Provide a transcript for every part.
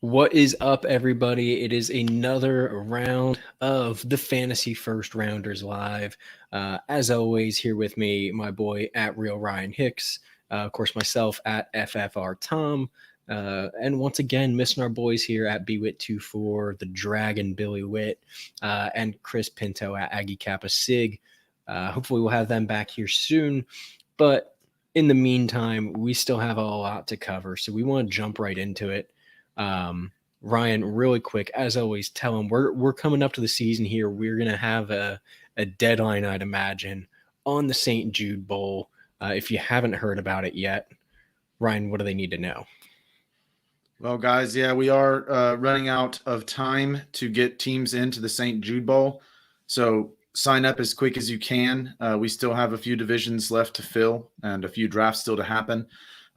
What is up, everybody? It is another round of the Fantasy First Rounders Live. As always, here with me, my boy at Real Ryan Hicks, of course, myself at FFR Tom, and once again, missing our boys here at BWit24, the Dragon Billy Witt, and Chris Pinto at Aggie Kappa Sig. Hopefully, we'll have them back here soon. But in the meantime, we still have a lot to cover, so we want to jump right into it. Ryan, really quick, as always, tell them we're coming up to the season here. We're gonna have a deadline, I'd imagine, on the St. Jude Bowl. If you haven't heard about it yet, Ryan, what do they need to know? Well, guys, yeah, we are running out of time to get teams into the St. Jude Bowl. So sign up as quick as you can. We still have a few divisions left to fill and a few drafts still to happen.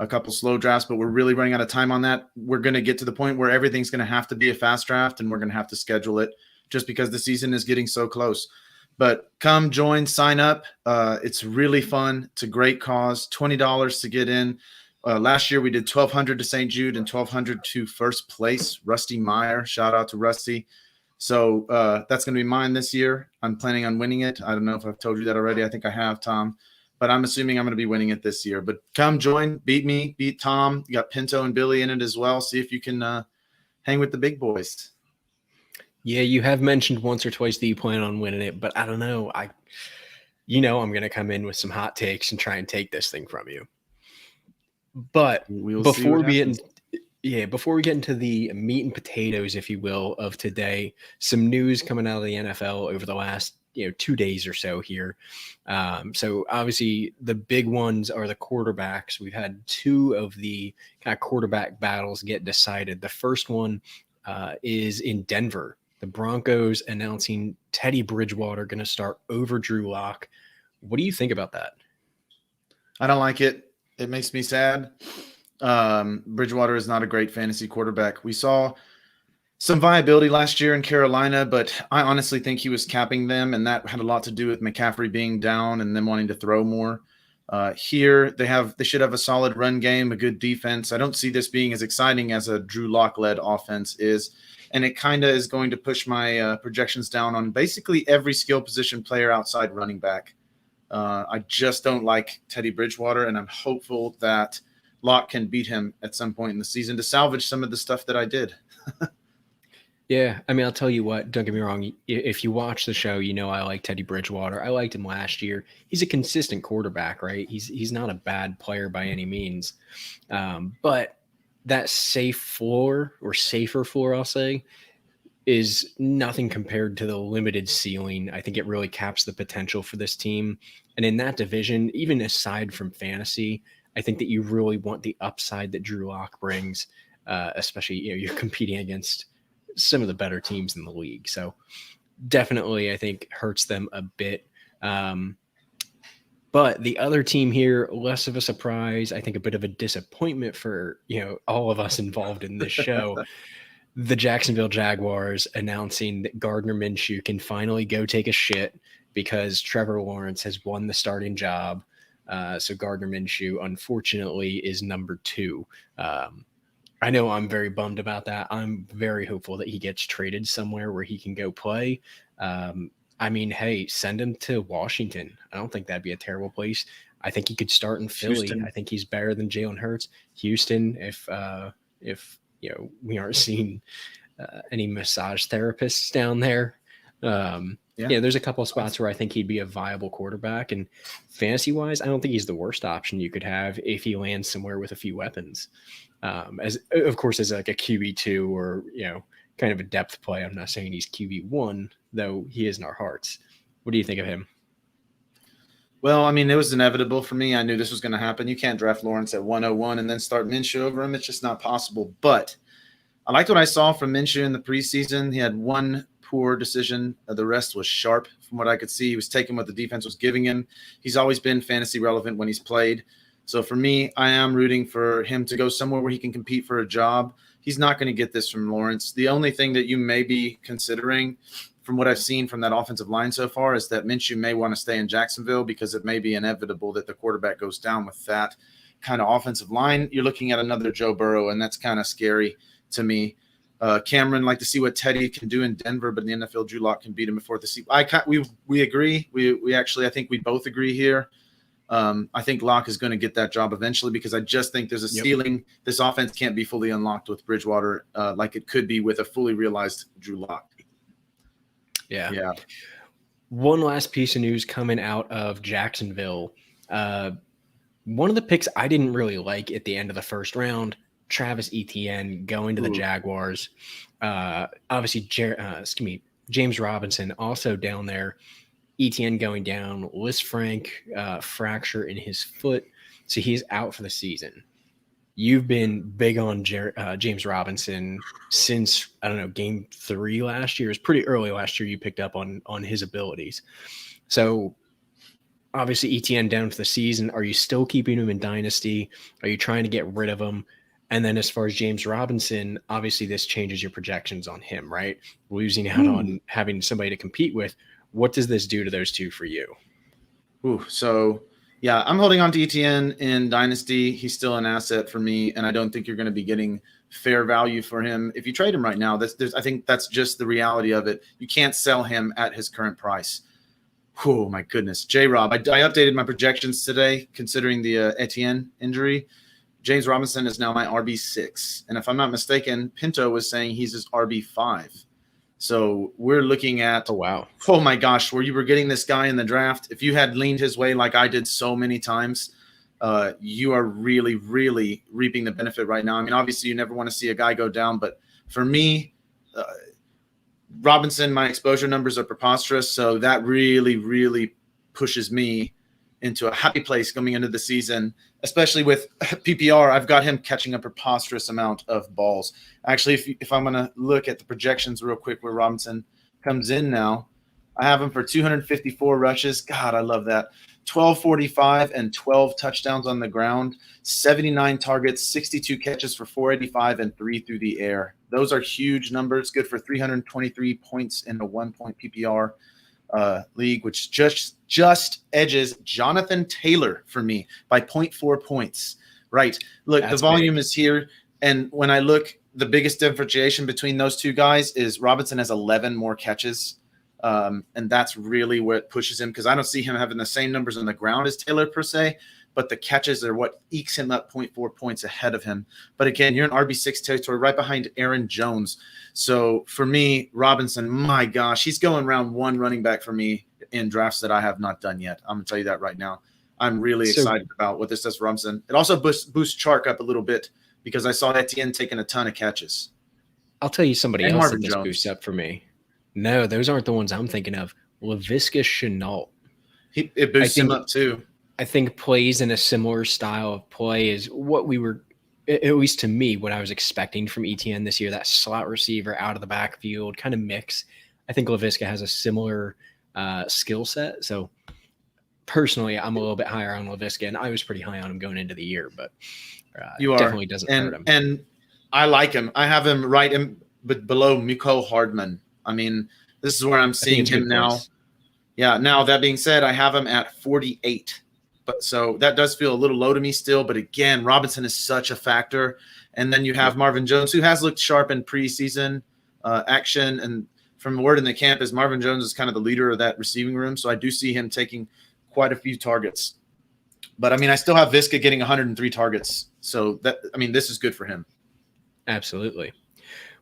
A couple slow drafts, but we're really running out of time on that. We're going to get to the point where everything's going to have to be a fast draft, and we're going to have to schedule it just because the season is getting so close. But come join, sign up. It's really fun. It's a great cause. $20 to get in. Last year we did $1,200 to St. Jude and $1,200 to first place, Rusty Meyer. Shout out to Rusty. So that's going to be mine this year. I'm planning on winning it. I don't know if I've told you that already. I think I have, Tom. But I'm assuming I'm going to be winning it this year. But come join, beat me, beat Tom. You got Pinto and Billy in it as well. See if you can hang with the big boys. Yeah, you have mentioned once or twice that you plan on winning it, but I don't know. I'm going to come in with some hot takes and try and take this thing from you. But before we get into the meat and potatoes, if you will, of today, some news coming out of the NFL over the last 2 days or so here. So obviously the big ones are the quarterbacks. We've had two of the kind of quarterback battles get decided. The first one is in Denver. The Broncos announcing Teddy Bridgewater going to start over Drew Lock. What do you think about that? I don't like it. It makes me sad. Bridgewater is not a great fantasy quarterback. We saw some viability last year in Carolina, but I honestly think he was capping them, and that had a lot to do with McCaffrey being down and them wanting to throw more. Here, they should have a solid run game, a good defense. I don't see this being as exciting as a Drew Lock-led offense is, and it kind of is going to push my projections down on basically every skill position player outside running back. I just don't like Teddy Bridgewater, and I'm hopeful that Locke can beat him at some point in the season to salvage some of the stuff that I did. Yeah, I mean, I'll tell you what, don't get me wrong. If you watch the show, I like Teddy Bridgewater. I liked him last year. He's a consistent quarterback, right? He's not a bad player by any means. But that safe floor, or safer floor, I'll say, is nothing compared to the limited ceiling. I think it really caps the potential for this team. And in that division, even aside from fantasy, I think that you really want the upside that Drew Lock brings, especially, you're competing against some of the better teams in the league. So definitely, I think, hurts them a bit. But the other team here, less of a surprise, I think a bit of a disappointment for, all of us involved in this show. The Jacksonville Jaguars announcing that Gardner-Minshew can finally go take a shit because Trevor Lawrence has won the starting job. So Gardner-Minshew, unfortunately, is number 2. I know I'm very bummed about that. I'm very hopeful that he gets traded somewhere where he can go play. I mean, hey, send him to Washington. I don't think that'd be a terrible place. I think he could start in Philly. Houston. I think he's better than Jalen Hurts. Houston, if we aren't seeing any massage therapists down there. There's a couple of spots where I think he'd be a viable quarterback. And fantasy-wise, I don't think he's the worst option you could have if he lands somewhere with a few weapons. As like a QB2 or, kind of a depth play. I'm not saying he's QB1, though he is in our hearts. What do you think of him? Well, I mean, it was inevitable for me. I knew this was going to happen. You can't draft Lawrence at 101 and then start Minshew over him. It's just not possible. But I liked what I saw from Minshew in the preseason. He had one poor decision. The rest was sharp from what I could see. He was taking what the defense was giving him. He's always been fantasy relevant when he's played. So for me, I am rooting for him to go somewhere where he can compete for a job. He's not going to get this from Lawrence. The only thing that you may be considering from what I've seen from that offensive line so far is that Minshew may want to stay in Jacksonville because it may be inevitable that the quarterback goes down with that kind of offensive line. You're looking at another Joe Burrow, and that's kind of scary to me. Cameron, like to see what Teddy can do in Denver, but in the NFL, Drew Lock can beat him before the season. We agree. We actually, I think we both agree here. I think Lock is going to get that job eventually because I just think there's a ceiling. This offense can't be fully unlocked with Bridgewater like it could be with a fully realized Drew Lock. Yeah. One last piece of news coming out of Jacksonville. One of the picks I didn't really like at the end of the first round, Travis Etienne going to the Jaguars. Obviously, James Robinson also down there. Etienne going down. Lisfranc fracture in his foot, so he's out for the season. You've been big on James Robinson since, I don't know, game 3 last year. It was pretty early last year you picked up on his abilities. So obviously Etienne down for the season. Are you still keeping him in Dynasty? Are you trying to get rid of him? And then as far as James Robinson, obviously this changes your projections on him, right? Losing out on having somebody to compete with. What does this do to those two for you? So yeah, I'm holding on to Etienne in Dynasty. He's still an asset for me, and I don't think you're going to be getting fair value for him if you trade him right now. I think that's just the reality of it. You can't sell him at his current price. Oh, my goodness. J-Rob, I updated my projections today considering the Etienne injury. James Robinson is now my RB6. And if I'm not mistaken, Pinto was saying he's his RB5. So we're looking at, oh my gosh, where you were getting this guy in the draft. If you had leaned his way like I did so many times, you are really, really reaping the benefit right now. I mean, obviously you never want to see a guy go down, but for me, Robinson, my exposure numbers are preposterous. So that really, really pushes me into a happy place coming into the season, especially with PPR. I've got him catching a preposterous amount of balls. Actually, if I'm going to look at the projections real quick where Robinson comes in now, I have him for 254 rushes. God, I love that. 1245 and 12 touchdowns on the ground, 79 targets, 62 catches for 485 and 3 through the air. Those are huge numbers, good for 323 points in the 1-point PPR league, which just edges Jonathan Taylor for me by 0.4 points. Right. Look, the volume is here. And when I look, the biggest differentiation between those two guys is Robinson has 11 more catches. And that's really what pushes him because I don't see him having the same numbers on the ground as Taylor per se, but the catches are what ekes him up 0.4 points ahead of him. But again, you're in RB6 territory right behind Aaron Jones. So for me, Robinson, my gosh, he's going round 1 running back for me in drafts that I have not done yet. I'm going to tell you that right now. I'm really excited about what this does for Robinson. It also boosts Chark up a little bit because I saw Etienne taking a ton of catches. I'll tell you somebody else that this boosts up for me. No, those aren't the ones I'm thinking of. Laviska Shenault. It boosts him up too. I think plays in a similar style of play is what we were, at least to me, what I was expecting from Etienne this year, that slot receiver out of the backfield kind of mix. I think Laviska has a similar skill set. So personally, I'm a little bit higher on Laviska, and I was pretty high on him going into the year, but definitely doesn't hurt him. And I like him. I have him right in, but below Mecole Hardman. I mean, this is where I'm seeing him now. Place. Yeah. Now, that being said, I have him at 48. But so that does feel a little low to me still. But again, Robinson is such a factor. And then you have Marvin Jones, who has looked sharp in preseason action. And from the word in the camp is Marvin Jones is kind of the leader of that receiving room. So I do see him taking quite a few targets. But I mean, I still have Viska getting 103 targets. So this is good for him. Absolutely.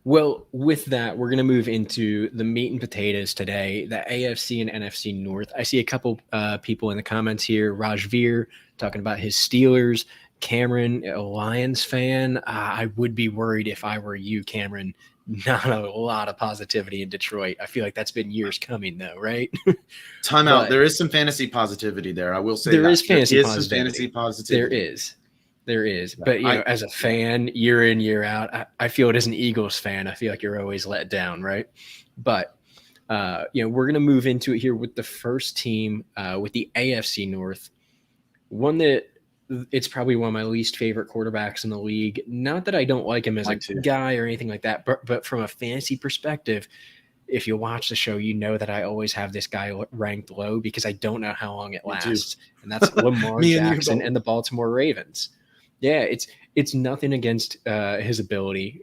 Well, with that, we're going to move into the meat and potatoes today, the AFC and NFC North. I see a couple people in the comments here. Rajveer talking about his Steelers. Cameron, a Lions fan. I would be worried if I were you, Cameron. Not a lot of positivity in Detroit. I feel like that's been years coming, though, right? Time out. There is some fantasy positivity there. I will say there is fantasy positivity. There is. Yeah, but, as a fan, year in, year out, I feel it as an Eagles fan. I feel like you're always let down, right? But, we're going to move into it here with the first team with the AFC North. One that it's probably one of my least favorite quarterbacks in the league. Not that I don't like him as a guy or anything like that, but from a fantasy perspective, if you watch the show, you know that I always have this guy ranked low because I don't know how long it lasts. And that's Lamar Jackson and the Baltimore Ravens. Yeah, it's nothing against his ability.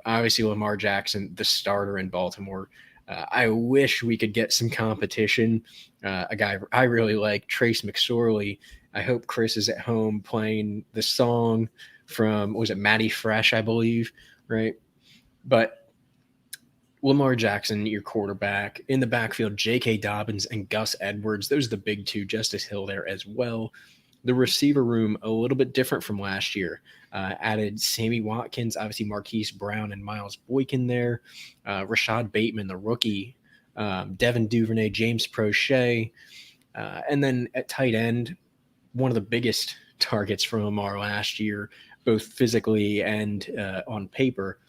Obviously Lamar Jackson, the starter in Baltimore. I wish we could get some competition. A guy I really like, Trace McSorley. I hope Chris is at home playing the song from, was it Matty Fresh, I believe, right? But Lamar Jackson, your quarterback. In the backfield, J.K. Dobbins and Gus Edwards. Those are the big two. Justice Hill there as well. The receiver room, a little bit different from last year. Added Sammy Watkins, obviously Marquis Brown and Miles Boykin there. Rashad Bateman, the rookie. Devin Duvernay, James Prochet. And then at tight end, one of the biggest targets from Lamar last year, both physically and on paper,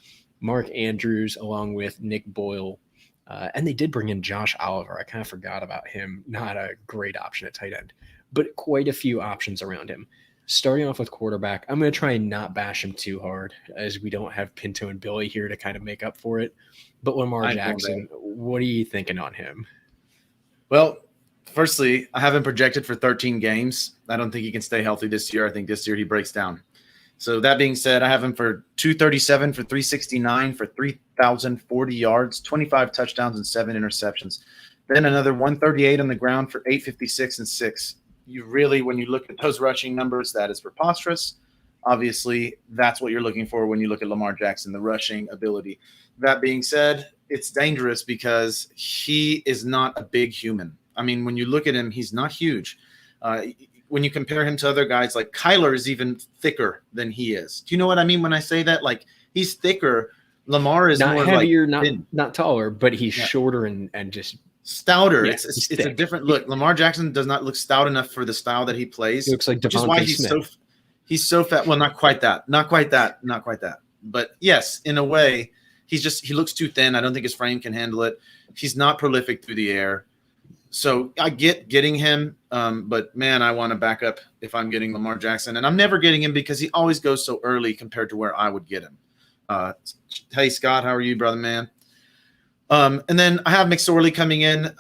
Mark Andrews along with Nick Boyle. And they did bring in Josh Oliver. I kind of forgot about him. Not a great option at tight end, but quite a few options around him. Starting off with quarterback, I'm going to try and not bash him too hard as we don't have Pinto and Billy here to kind of make up for it. But Lamar Jackson, what are you thinking on him? Well, firstly, I have him projected for 13 games. I don't think he can stay healthy this year. I think this year he breaks down. So that being said, I have him for 237 for 369 for 3,040 yards, 25 touchdowns, and 7 interceptions. Then another 138 on the ground for 856 and 6. You really, when you look at those rushing numbers, that is preposterous. Obviously, that's what you're looking for when you look at Lamar Jackson, the rushing ability. That being said, it's dangerous because he is not a big human. I mean, when you look at him, he's not huge. When you compare him to other guys, like Kyler is even thicker than he is. Do you know what I mean when I say that? Like, he's thicker. Lamar is not more heavier, like not taller, but he's shorter and just stouter. Yeah, it's a different look. Lamar Jackson does not look stout enough for the style that he plays. He looks like which is why Smith. he's so fat. Well, not quite that. But yes, in a way, he looks too thin. I don't think his frame can handle it. He's not prolific through the air. So I get getting him, but man, I want to back up if I'm getting Lamar Jackson, and I'm never getting him because he always goes so early compared to where I would get him. Hey Scott, how are you, brother man? And then I have McSorley coming in.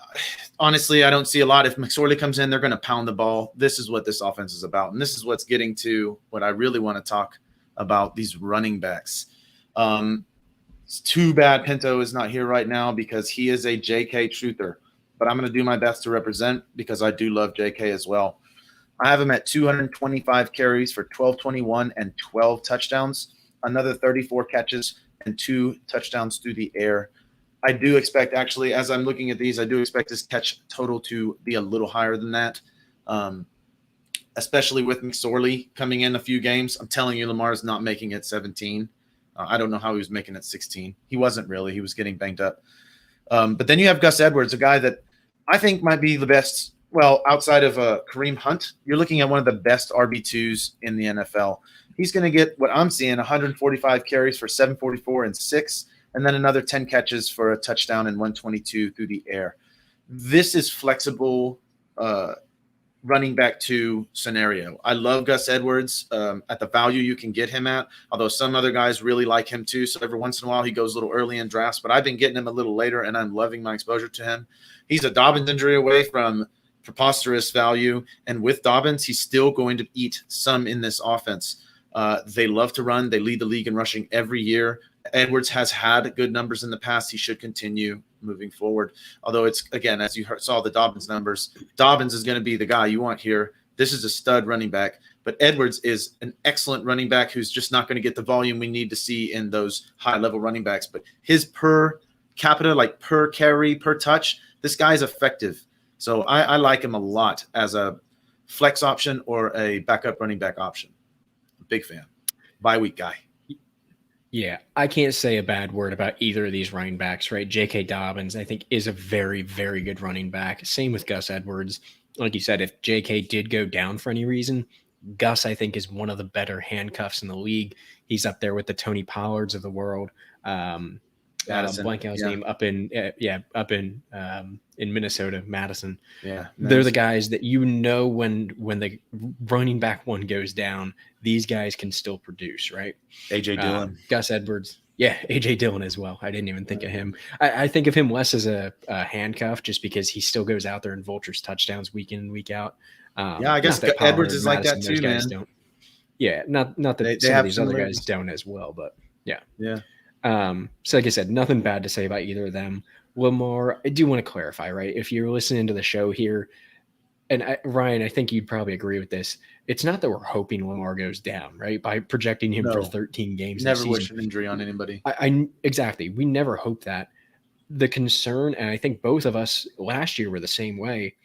Honestly, I don't see a lot. If McSorley comes in, they're going to pound the ball. This is what this offense is about, and this is what's getting to what I really want to talk about, these running backs. It's too bad Pinto is not here right now because he is a JK truther. But I'm going to do my best to represent because I do love JK as well. I have him at 225 carries for 1221 and 12 touchdowns, another 34 catches and 2 touchdowns through the air. I do expect, actually, as I'm looking at these, I do expect his catch total to be a little higher than that, especially with McSorley coming in a few games. I'm telling you, Lamar's not making it 17. I don't know how he was making it 16. He wasn't really. He was getting banged up. But then you have Gus Edwards, a guy that I think might be the best. Well, outside of Kareem Hunt, you're looking at one of the best RB2s in the NFL. He's going to get what I'm seeing, 145 carries for 744 and 6, and then another 10 catches for a touchdown and 122 through the air. This is flexible running back 2 scenario. I love Gus Edwards at the value you can get him at, although some other guys really like him too. So every once in a while he goes a little early in drafts, but I've been getting him a little later, and I'm loving my exposure to him. He's a Dobbins injury away from preposterous value, and with Dobbins, he's still going to eat some in this offense. They love to run. They lead the league in rushing every year. Edwards has had good numbers in the past. He should continue moving forward. Although it's, again, as you saw the Dobbins numbers, Dobbins is going to be the guy you want here. This is a stud running back, but Edwards is an excellent running back who's just not going to get the volume we need to see in those high-level running backs. But his per capita, like per carry, per touch, this guy's effective. So I like him a lot as a flex option or a backup running back option. Big fan. Bye week guy. Yeah, I can't say a bad word about either of these running backs, right? J.K. Dobbins, I think, is a very, very good running back. Same with Gus Edwards. Like you said, if J.K. did go down for any reason, Gus, I think, is one of the better handcuffs in the league. He's up there with the Tony Pollards of the world. Blank out his name up in Minnesota, Madison. Yeah, they're the guys that when the running back one goes down, these guys can still produce, right? AJ Dillon, Gus Edwards, AJ Dillon as well. I didn't even think of him. I think of him less as a handcuff, just because he still goes out there and vultures touchdowns week in and week out. I guess Edwards is like that too, man. Yeah, not that They some of have these other guys similarities. don't as well, but yeah. Yeah. So like I said, nothing bad to say about either of them. Lamar, I do want to clarify, right? If you're listening to the show here, and Ryan, I think you'd probably agree with this. It's not that we're hoping Lamar goes down, right? By projecting him for No. 13 games Never next wish season. an injury on anybody. I exactly. We never hope that. The concern, and I think both of us last year were the same way,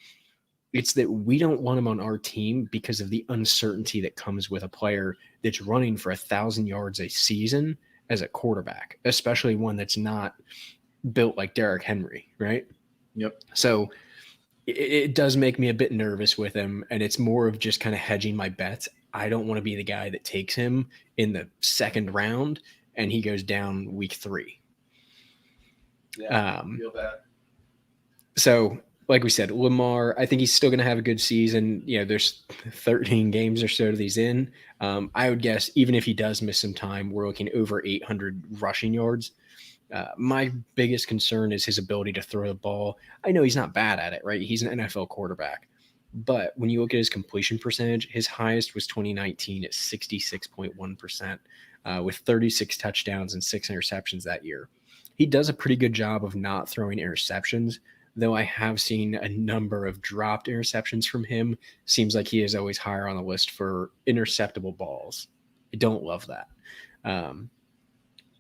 it's that we don't want him on our team because of the uncertainty that comes with a player that's running for 1,000 yards a season as a quarterback, especially one that's not built like Derrick Henry, right? Yep. So it does make me a bit nervous with him, and it's more of just kind of hedging my bets. I don't want to be the guy that takes him in the second round and he goes down week 3. Yeah, feel that. So, like we said, Lamar, I think he's still going to have a good season. You know, there's 13 games or so that he's in. I would guess even if he does miss some time, we're looking over 800 rushing yards. My biggest concern is his ability to throw the ball. I know he's not bad at it, right? He's an NFL quarterback. But when you look at his completion percentage, his highest was 2019 at 66.1%, with 36 touchdowns and 6 interceptions that year. He does a pretty good job of not throwing interceptions, though I have seen a number of dropped interceptions from him. Seems like he is always higher on the list for interceptable balls. I don't love that.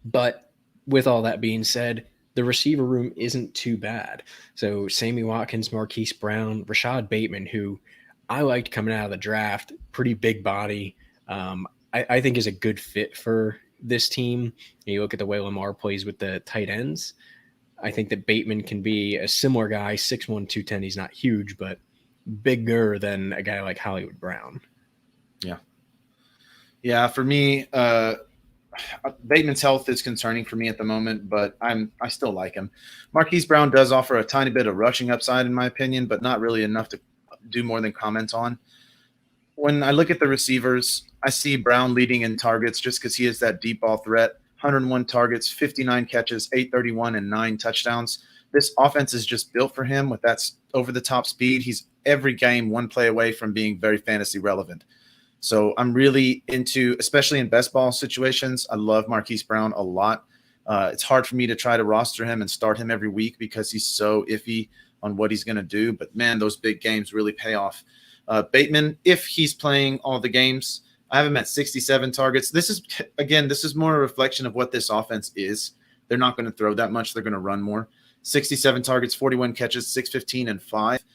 But with all that being said, the receiver room isn't too bad. So Sammy Watkins, Marquis Brown, Rashad Bateman, who I liked coming out of the draft, pretty big body. I think is a good fit for this team. You look at the way Lamar plays with the tight ends. I think that Bateman can be a similar guy, 6'1", 210. He's not huge, but bigger than a guy like Hollywood Brown. Yeah. Yeah, for me, Bateman's health is concerning for me at the moment, but I still like him. Marquise Brown does offer a tiny bit of rushing upside, in my opinion, but not really enough to do more than comment on. When I look at the receivers, I see Brown leading in targets just because he is that deep ball threat. 101 targets, 59 catches, 831, and 9 touchdowns. This offense is just built for him with that over-the-top speed. He's every game one play away from being very fantasy relevant. So I'm really into, especially in best ball situations, I love Marquise Brown a lot. It's hard for me to try to roster him and start him every week because he's so iffy on what he's going to do. But, man, those big games really pay off. Bateman, if he's playing all the games, I have him at 67 targets. This is more a reflection of what this offense is. They're not going to throw that much. They're going to run more. 67 targets, 41 catches, 615, and 5.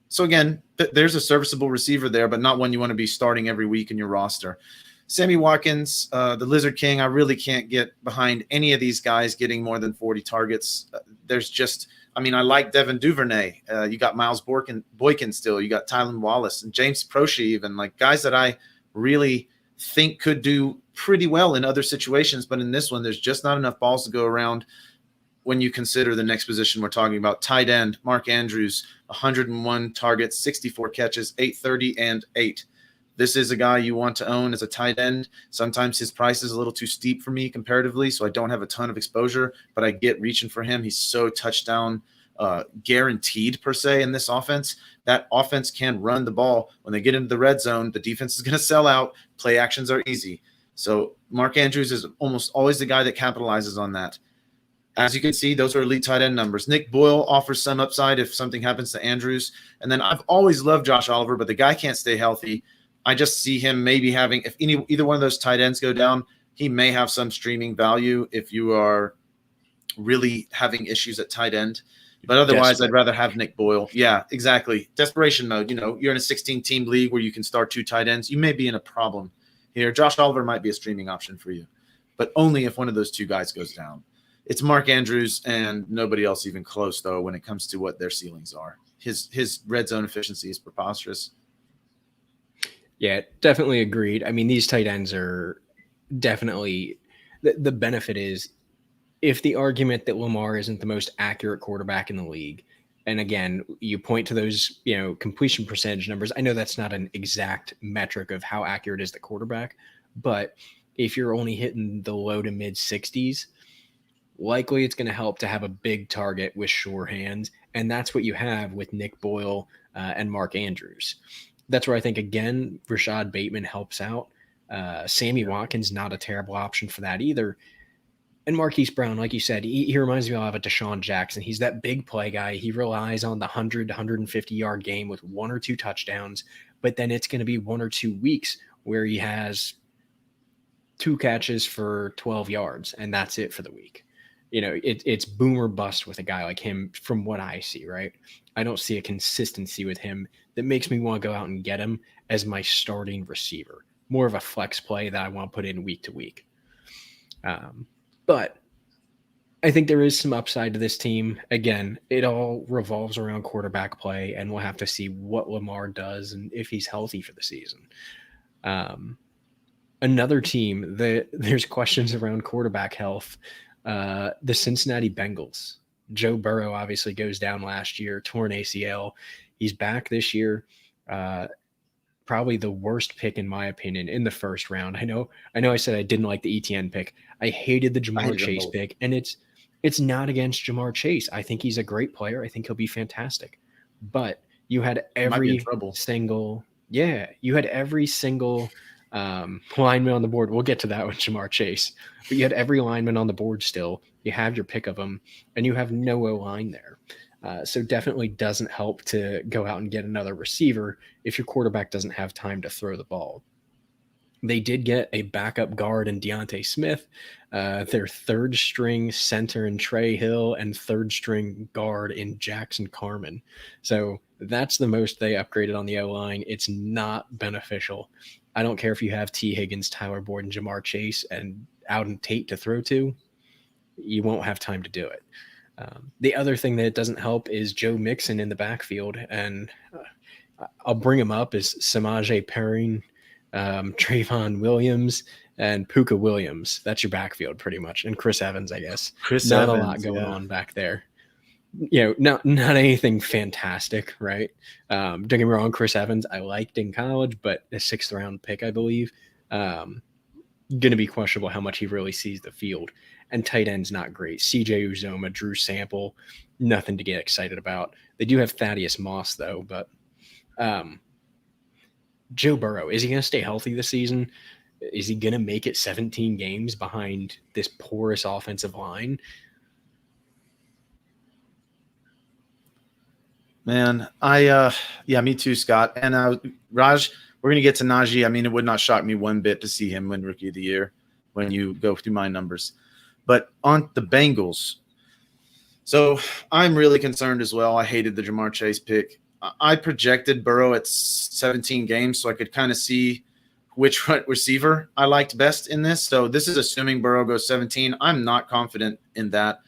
So, again, there's a serviceable receiver there, but not one you want to be starting every week in your roster. Sammy Watkins, the Lizard King, I really can't get behind any of these guys getting more than 40 targets. I like Devin Duvernay. You got Miles Boykin still. You got Tylan Wallace and James Proche even, like guys that I really think could do pretty well in other situations. But in this one, there's just not enough balls to go around. When you consider the next position we're talking about, tight end, Mark Andrews, 101 targets, 64 catches, 830 and 8. This is a guy you want to own as a tight end. Sometimes his price is a little too steep for me comparatively, so I don't have a ton of exposure, but I get reaching for him. He's so touchdown guaranteed per se in this offense. That offense can run the ball. When they get into the red zone, the defense is going to sell out. Play actions are easy. So Mark Andrews is almost always the guy that capitalizes on that. As you can see, those are elite tight end numbers. Nick Boyle offers some upside if something happens to Andrews. And then I've always loved Josh Oliver, but the guy can't stay healthy. I just see him maybe having, if either one of those tight ends go down, he may have some streaming value if you are really having issues at tight end. But otherwise, I'd rather have Nick Boyle. Yeah, exactly. Desperation mode. You're in a 16-team league where you can start 2 tight ends. You may be in a problem here. Josh Oliver might be a streaming option for you, but only if one of those 2 guys goes down. It's Mark Andrews and nobody else even close, though, when it comes to what their ceilings are. His red zone efficiency is preposterous. Yeah, definitely agreed. I mean, these tight ends are definitely the benefit is if the argument that Lamar isn't the most accurate quarterback in the league, and again, you point to those, completion percentage numbers. I know that's not an exact metric of how accurate is the quarterback, but if you're only hitting the low to mid 60s, likely it's going to help to have a big target with sure hands. And that's what you have with Nick Boyle and Mark Andrews. That's where I think, again, Rashad Bateman helps out. Sammy Watkins, not a terrible option for that either. And Marquis Brown, like you said, he reminds me a lot of a Deshaun Jackson. He's that big play guy. He relies on the 100 to 150-yard game with 1 or 2 touchdowns, but then it's going to be 1 or 2 weeks where he has 2 catches for 12 yards, and that's it for the week. It's boom or bust with a guy like him from what I see, right? I don't see a consistency with him that makes me want to go out and get him as my starting receiver. More of a flex play that I want to put in week to week. But I think there is some upside to this team. Again, it all revolves around quarterback play, and we'll have to see what Lamar does and if he's healthy for the season. Another team that there's questions around quarterback health, the Cincinnati Bengals. Joe Burrow obviously goes down last year, torn ACL. He's back this year. Probably the worst pick in my opinion in the first round. I know I said I didn't like the ETN pick. I hated the Jamar Chase pick, and it's not against Jamar Chase. I think he's a great player. I think he'll be fantastic. But you had every single lineman on the board. We'll get to that with Jamar Chase, but you had every lineman on the board still. You have your pick of them, and you have no O-line there. So definitely doesn't help to go out and get another receiver if your quarterback doesn't have time to throw the ball. They did get a backup guard in Deontay Smith, their third string center in Trey Hill, and third string guard in Jackson Carman. So that's the most they upgraded on the O-line. It's not beneficial. I don't care if you have T. Higgins, Tyler Boyd, and Jamar Chase and Auden Tate to throw to. You won't have time to do it. The other thing that doesn't help is Joe Mixon in the backfield, and I'll bring him up as Samaje Perine, Trayvon Williams, and Puka Williams. That's your backfield pretty much, and Chris Evans, I guess. Not a lot going on back there. Not anything fantastic, right? Don't get me wrong, Chris Evans I liked in college, but a 6th round pick, I believe. Going to be questionable how much he really sees the field. And tight end's not great. CJ Uzoma, Drew Sample, nothing to get excited about. They do have Thaddeus Moss, though. But Joe Burrow, is he going to stay healthy this season? Is he going to make it 17 games behind this porous offensive line? Man, me too, Scott. And Raj, we're going to get to Najee. I mean, it would not shock me one bit to see him win Rookie of the Year when you go through my numbers. But on the Bengals, so I'm really concerned as well. I hated the Jamar Chase pick. I projected Burrow at 17 games so I could kind of see which receiver I liked best in this. So this is assuming Burrow goes 17. I'm not confident in that.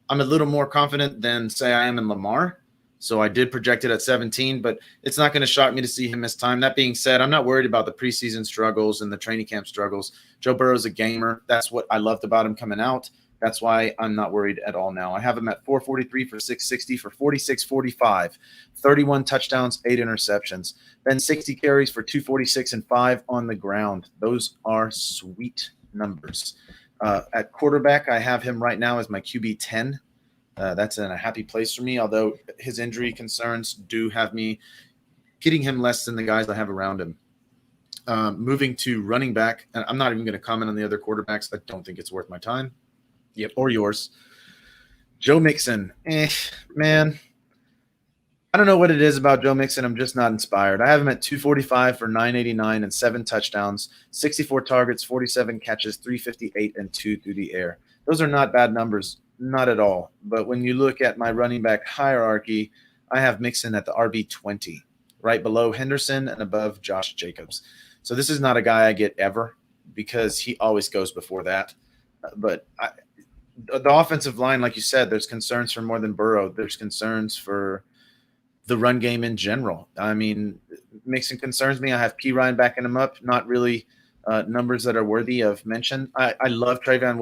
I'm a little more confident than, say, I am in Lamar. So I did project it at 17, but it's not going to shock me to see him miss time. That being said, I'm not worried about the preseason struggles and the training camp struggles. Joe Burrow's a gamer. That's what I loved about him coming out. That's why I'm not worried at all now. I have him at 443 for 660 for 46.45, 31 touchdowns, 8 interceptions. Then 60 carries for 246 and 5 on the ground. Those are sweet numbers. At quarterback, I have him right now as my QB 10. That's in a happy place for me, although his injury concerns do have me getting him less than the guys I have around him. Moving to running back, and I'm not even going to comment on the other quarterbacks. I don't think it's worth my time. Yep, or yours. Joe Mixon. Man. I don't know what it is about Joe Mixon. I'm just not inspired. I have him at 245 for 989 and 7 touchdowns, 64 targets, 47 catches, 358, and 2 through the air. Those are not bad numbers. Not at all. But when you look at my running back hierarchy, I have Mixon at the RB20, right below Henderson and above Josh Jacobs. So this is not a guy I get ever because he always goes before that. But the offensive line, like you said, there's concerns for more than Burrow. There's concerns for the run game in general. I mean, Mixon concerns me. I have P. Ryan backing him up. Not really numbers that are worthy of mention. I love Trayvon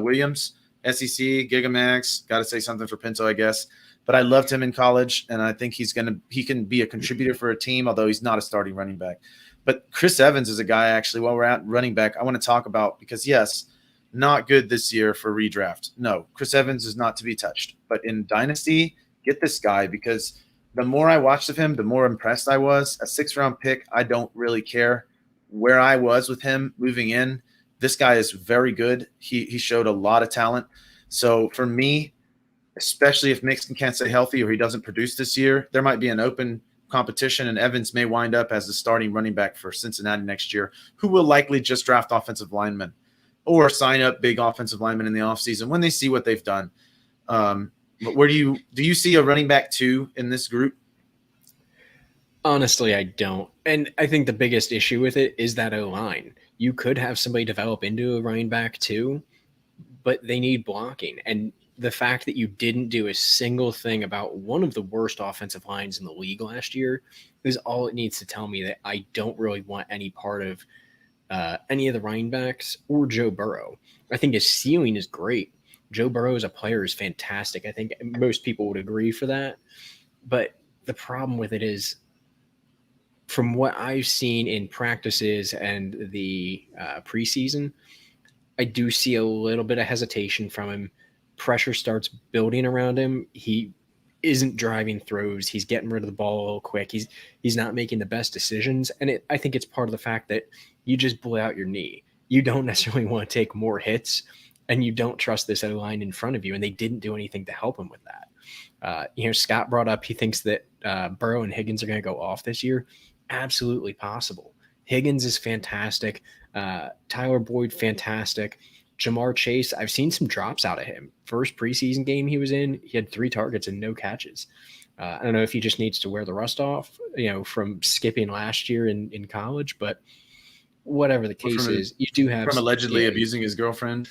Williams. SEC, Gigamax, got to say something for Pinto, I guess. But I loved him in college, and I think he can be a contributor for a team, although he's not a starting running back. But Chris Evans is a guy, actually, while we're at running back, I want to talk about because, yes, not good this year for redraft. No, Chris Evans is not to be touched. But in Dynasty, get this guy because the more I watched of him, the more impressed I was. A 6th-round pick, I don't really care where I was with him moving in, this guy is very good. He showed a lot of talent. So for me, especially if Mixon can't stay healthy or he doesn't produce this year, there might be an open competition, and Evans may wind up as the starting running back for Cincinnati next year, who will likely just draft offensive linemen or sign up big offensive linemen in the offseason when they see what they've done. But where do you see a running back 2 in this group? Honestly, I don't. And I think the biggest issue with it is that O-line. You could have somebody develop into a running back 2, but they need blocking. And the fact that you didn't do a single thing about one of the worst offensive lines in the league last year is all it needs to tell me that I don't really want any part of any of the running backs or Joe Burrow. I think his ceiling is great. Joe Burrow as a player is fantastic. I think most people would agree for that. But the problem with it is, from what I've seen in practices and the preseason, I do see a little bit of hesitation from him. Pressure starts building around him. He isn't driving throws. He's getting rid of the ball a little quick. He's not making the best decisions. And I think it's part of the fact that you just blew out your knee. You don't necessarily want to take more hits, and you don't trust this O-line in front of you, and they didn't do anything to help him with that. Scott brought up he thinks that Burrow and Higgins are going to go off this year. Absolutely possible. Higgins is fantastic. Tyler Boyd, fantastic. Jamar Chase, I've seen some drops out of him. First preseason game he was in, he had 3 targets and no catches. I don't know if he just needs to wear the rust off, from skipping last year in college, but whatever the case is, you do have from allegedly abusing his girlfriend.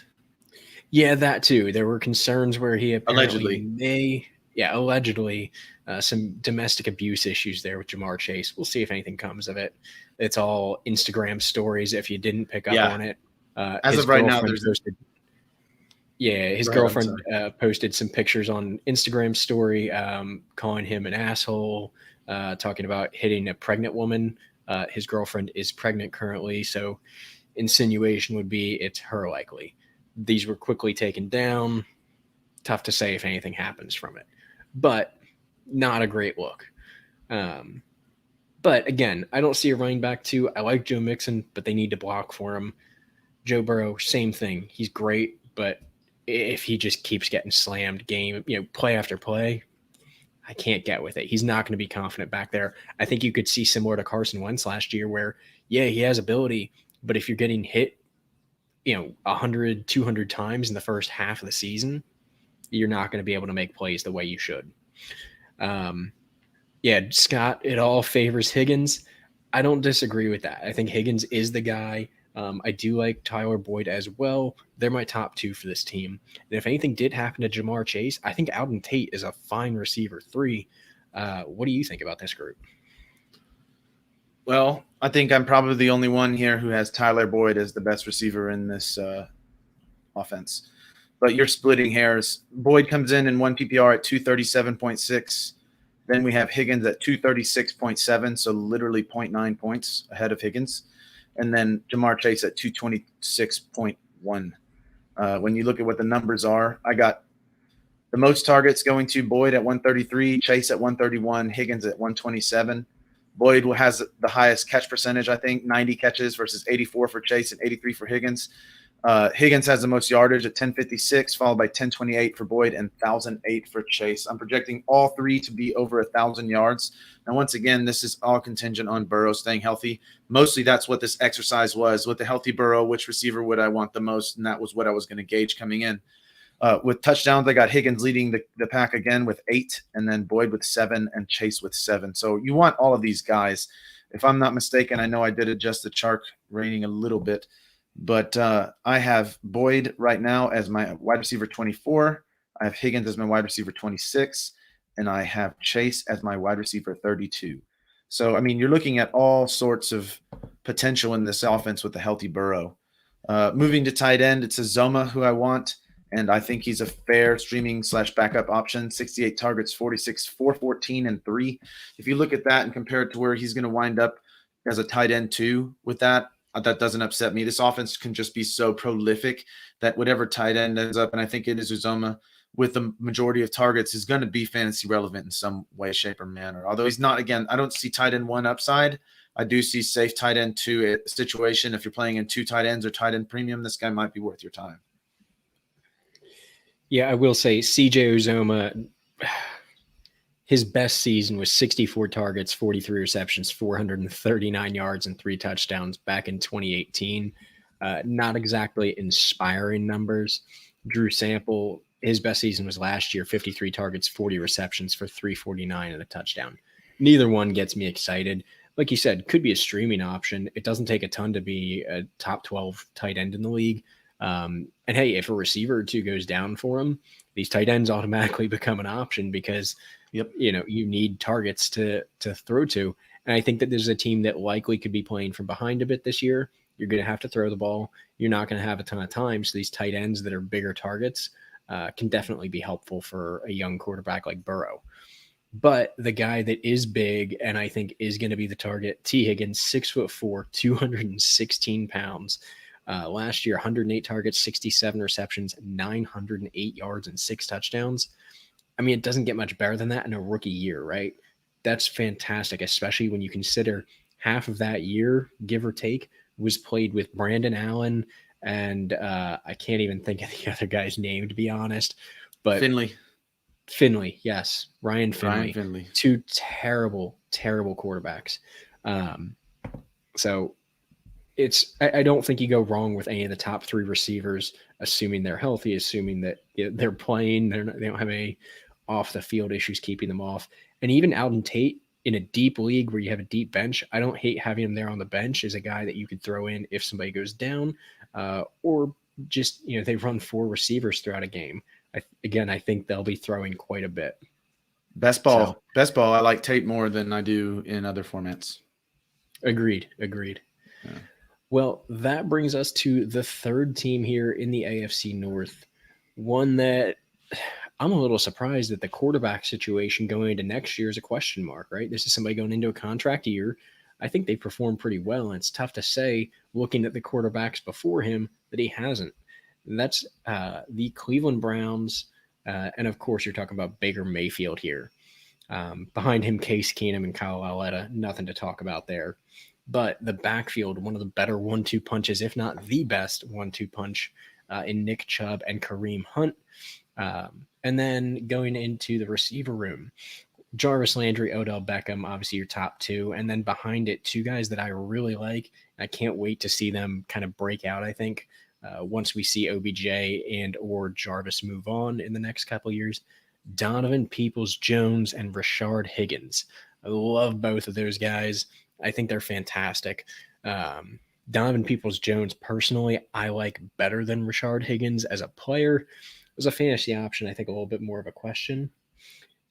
Yeah, that too. There were concerns where he apparently allegedly some domestic abuse issues there with Jamar Chase. We'll see if anything comes of it. It's all Instagram stories if you didn't pick up on it. As of right now, his girlfriend posted some pictures on Instagram story calling him an asshole, talking about hitting a pregnant woman. His girlfriend is pregnant currently, so insinuation would be it's her likely. These were quickly taken down. Tough to say if anything happens from it, but not a great look. But again, I don't see a running back 2. I like Joe Mixon, but they need to block for him. Joe Burrow, same thing. He's great, but if he just keeps getting slammed play after play, I can't get with it. He's not going to be confident back there. I think you could see similar to Carson Wentz last year where, he has ability, but if you're getting hit, 100, 200 times in the first half of the season, you're not going to be able to make plays the way you should. Scott, it all favors Higgins. I don't disagree with that. I think Higgins is the guy. I do like Tyler Boyd as well. They're my top 2 for this team. And if anything did happen to Jamar Chase, I think Alden Tate is a fine receiver 3. What do you think about this group? Well, I think I'm probably the only one here who has Tyler Boyd as the best receiver in this offense. But you're splitting hairs. Boyd comes in 1 PPR at 237.6. Then we have Higgins at 236.7, so literally 0.9 points ahead of Higgins. And then Jamar Chase at 226.1. When you look at what the numbers are, I got the most targets going to Boyd at 133, Chase at 131, Higgins at 127. Boyd has the highest catch percentage, I think, 90 catches versus 84 for Chase and 83 for Higgins. Higgins has the most yardage at 1056, followed by 1028 for Boyd and 1,008 for Chase. I'm projecting all 3 to be over 1,000 yards. And once again, this is all contingent on Burrow staying healthy. Mostly that's what this exercise was. With the healthy Burrow, which receiver would I want the most? And that was what I was going to gauge coming in. With touchdowns, I got Higgins leading the pack again with 8, and then Boyd with 7, and Chase with 7. So you want all of these guys. If I'm not mistaken, I know I did adjust the chart rating a little bit, but I have Boyd right now as my wide receiver 24. I have Higgins as my wide receiver 26, and I have Chase as my wide receiver 32. So, you're looking at all sorts of potential in this offense with the healthy Burrow. Moving to tight end, it's Azoma who I want. And I think he's a fair streaming / backup option. 68 targets, 46, 414, and 3. If you look at that and compare it to where he's going to wind up as a tight end 2 with that doesn't upset me. This offense can just be so prolific that whatever tight end ends up, and I think it is Uzomah, with the majority of targets, is going to be fantasy relevant in some way, shape, or manner. Although he's not, again, I don't see tight end 1 upside, I do see safe tight end 2 situation. If you're playing in 2 tight ends or tight end premium, this guy might be worth your time. Yeah, I will say CJ Uzoma, his best season was 64 targets, 43 receptions, 439 yards, and 3 touchdowns back in 2018. Not exactly inspiring numbers. Drew Sample, his best season was last year, 53 targets, 40 receptions for 349 and a touchdown. Neither one gets me excited. Like you said, could be a streaming option. It doesn't take a ton to be a top 12 tight end in the league. And hey, if a receiver or 2 goes down for him, these tight ends automatically become an option because you need targets to throw to. And I think that there's a team that likely could be playing from behind a bit this year. You're going to have to throw the ball. You're not going to have a ton of time. So these tight ends that are bigger targets can definitely be helpful for a young quarterback like Burrow. But the guy that is big and I think is going to be the target, T. Higgins, 6'4", 216 pounds. Last year, 108 targets, 67 receptions, 908 yards, and 6 touchdowns. I mean, it doesn't get much better than that in a rookie year, right? That's fantastic, especially when you consider half of that year, give or take, was played with Brandon Allen and I can't even think of the other guy's name, to be honest. But Finley, yes. Ryan Finley. 2 terrible, terrible quarterbacks. So I don't think you go wrong with any of the top 3 receivers, assuming they're healthy, assuming that they're playing, they don't have any off the field issues keeping them off. And even Alden Tate in a deep league where you have a deep bench, I don't hate having him there on the bench as a guy that you could throw in if somebody goes down, or just, they run 4 receivers throughout a game. I think they'll be throwing quite a bit. Best ball. I like Tate more than I do in other formats. Agreed. Yeah. Well, that brings us to the third team here in the AFC North, one that I'm a little surprised that the quarterback situation going into next year is a question mark, right? This is somebody going into a contract year. I think they performed pretty well, and it's tough to say, looking at the quarterbacks before him, that he hasn't. And that's the Cleveland Browns, and of course you're talking about Baker Mayfield here. Behind him, Case Keenum and Kyle Lauletta, nothing to talk about there. But the backfield, one of the better 1-2 punches, if not the best 1-2 punch, in Nick Chubb and Kareem Hunt. And then going into the receiver room, Jarvis Landry, Odell Beckham, obviously your top 2. And then behind it, 2 guys that I really like. I can't wait to see them kind of break out, I think, once we see OBJ and or Jarvis move on in the next couple of years. Donovan Peoples-Jones and Rashard Higgins. I love both of those guys. I think they're fantastic. Donovan Peoples-Jones, personally, I like better than Rashard Higgins as a player. As a fantasy option, I think a little bit more of a question.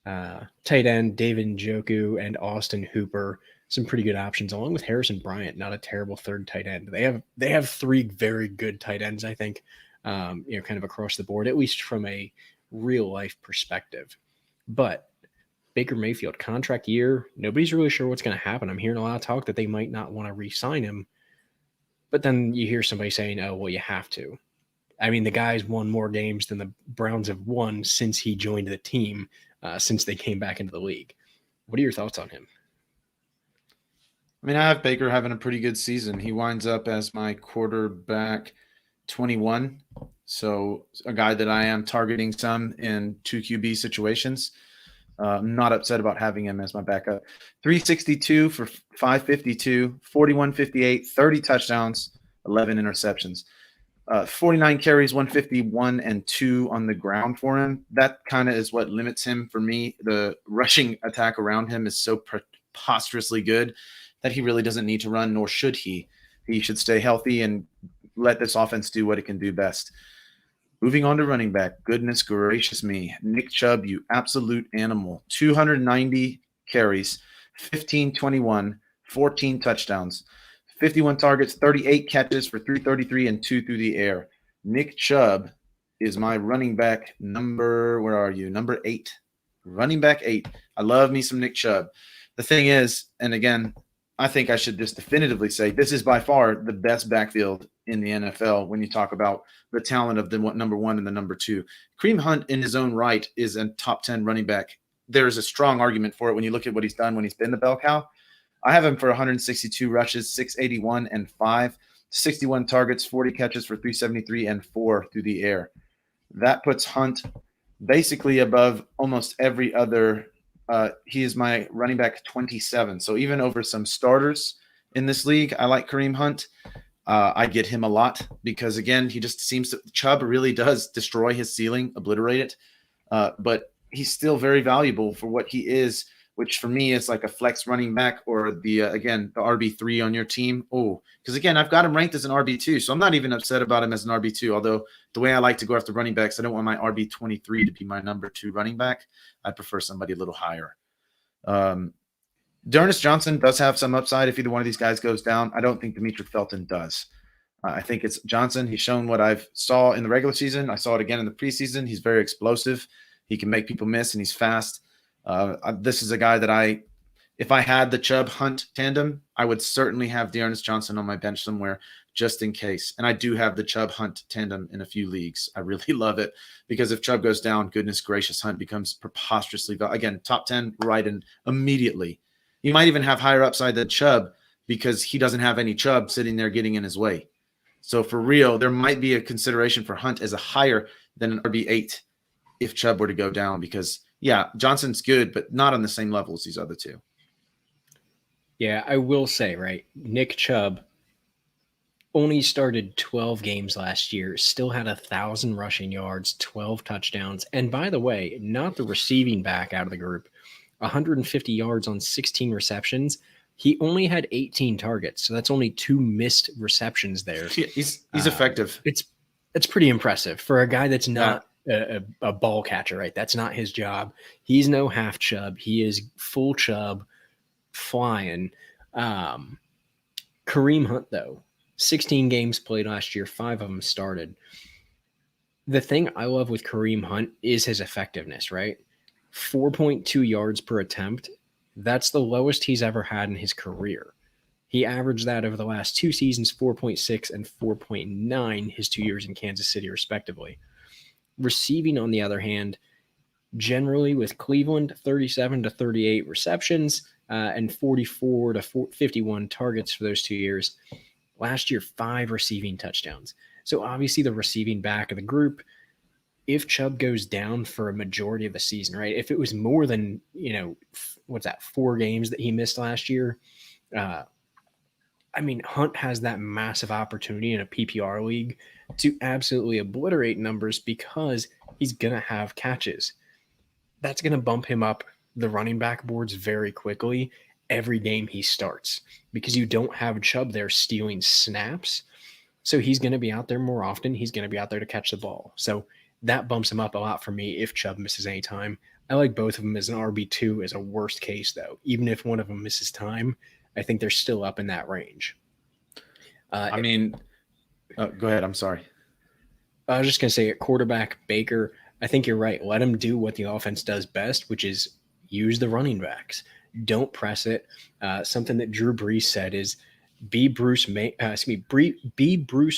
Tight end, David Njoku and Austin Hooper, some pretty good options, along with Harrison Bryant, not a terrible third tight end. They have 3 very good tight ends, I think, kind of across the board, at least from a real-life perspective. But Baker Mayfield, contract year, nobody's really sure what's going to happen. I'm hearing a lot of talk that they might not want to re-sign him. But then you hear somebody saying, oh, well, you have to. I mean, the guy's won more games than the Browns have won since he joined the team, since they came back into the league. What are your thoughts on him? I mean, I have Baker having a pretty good season. He winds up as my quarterback 21. So a guy that I am targeting some in 2 QB situations. I'm not upset about having him as my backup. 362 for 552, 41-58, 30 touchdowns, 11 interceptions. 49 carries, 151 and 2 on the ground for him. That kind of is what limits him for me. The rushing attack around him is so preposterously good that he really doesn't need to run, nor should he. He should stay healthy and let this offense do what it can do best. Moving on to running back. Goodness gracious me. Nick Chubb, you absolute animal. 290 carries, 15-21, 14 touchdowns. 51 targets, 38 catches for 333 and 2 through the air. Nick Chubb is my running back number, where are you? Number 8. Running back 8. I love me some Nick Chubb. The thing is, and again, I think I should just definitively say this is by far the best backfield in the NFL when you talk about the talent of the number 1 and the number 2. Kareem Hunt in his own right is a top 10 running back. There's a strong argument for it when you look at what he's done when he's been the bell cow. I have him for 162 rushes, 681 and 5, 61 targets, 40 catches for 373 and 4 through the air. That puts Hunt basically above almost every other. He is my running back 27. So even over some starters in this league, I like Kareem Hunt. I get him a lot because, again, he just seems to – Chubb really does destroy his ceiling, obliterate it. But he's still very valuable for what he is, which for me is like a flex running back or the RB3 on your team. Oh, because, again, I've got him ranked as an RB2, so I'm not even upset about him as an RB2, although the way I like to go after running backs, I don't want my RB23 to be my number 2 running back. I prefer somebody a little higher. D'Ernest Johnson does have some upside if either one of these guys goes down. I don't think Demetric Felton does. I think it's Johnson. He's shown what I've saw in the regular season. I saw it again in the preseason. He's very explosive. He can make people miss, and he's fast. This is a guy that if I had the Chubb Hunt tandem, I would certainly have D'Ernest Johnson on my bench somewhere just in case. And I do have the Chubb Hunt tandem in a few leagues. I really love it because if Chubb goes down, goodness gracious, Hunt becomes preposterously again, top 10 right in immediately. You might even have higher upside than Chubb because he doesn't have any Chubb sitting there getting in his way. So for real, there might be a consideration for Hunt as a higher than an RB8 if Chubb were to go down because, yeah, Johnson's good, but not on the same level as these other two. Yeah, I will say, right, Nick Chubb only started 12 games last year, still had 1,000 rushing yards, 12 touchdowns. And by the way, not the receiving back out of the group, 150 yards on 16 receptions. He only had 18 targets, so that's only 2 missed receptions there. Yeah, he's effective. It's pretty impressive for a guy that's not a ball catcher, right? That's not his job. He's no half Chubb. He is full Chubb, flying. Kareem Hunt, though, 16 games played last year, 5 of them started. The thing I love with Kareem Hunt is his effectiveness, right? 4.2 yards per attempt. That's the lowest he's ever had in his career. He averaged that over the last 2 seasons, 4.6 and 4.9 his 2 years in Kansas City, respectively. Receiving, on the other hand, generally with Cleveland, 37 to 38 receptions and 44 to 51 targets for those 2 years. Last year, 5 receiving touchdowns. So obviously the receiving back of the group, if Chubb goes down for a majority of the season, right? If it was more than, 4 games that he missed last year, Hunt has that massive opportunity in a PPR league to absolutely obliterate numbers because he's going to have catches. That's going to bump him up the running back boards very quickly every game he starts because you don't have Chubb there stealing snaps. So he's going to be out there more often. He's going to be out there to catch the ball. So that bumps him up a lot for me if Chubb misses any time. I like both of them as an RB2 as a worst case, though. Even if one of them misses time, I think they're still up in that range. Go ahead. I'm sorry. I was just going to say at quarterback, Baker, I think you're right. Let him do what the offense does best, which is use the running backs. Don't press it. Something that Drew Brees said is be Bruce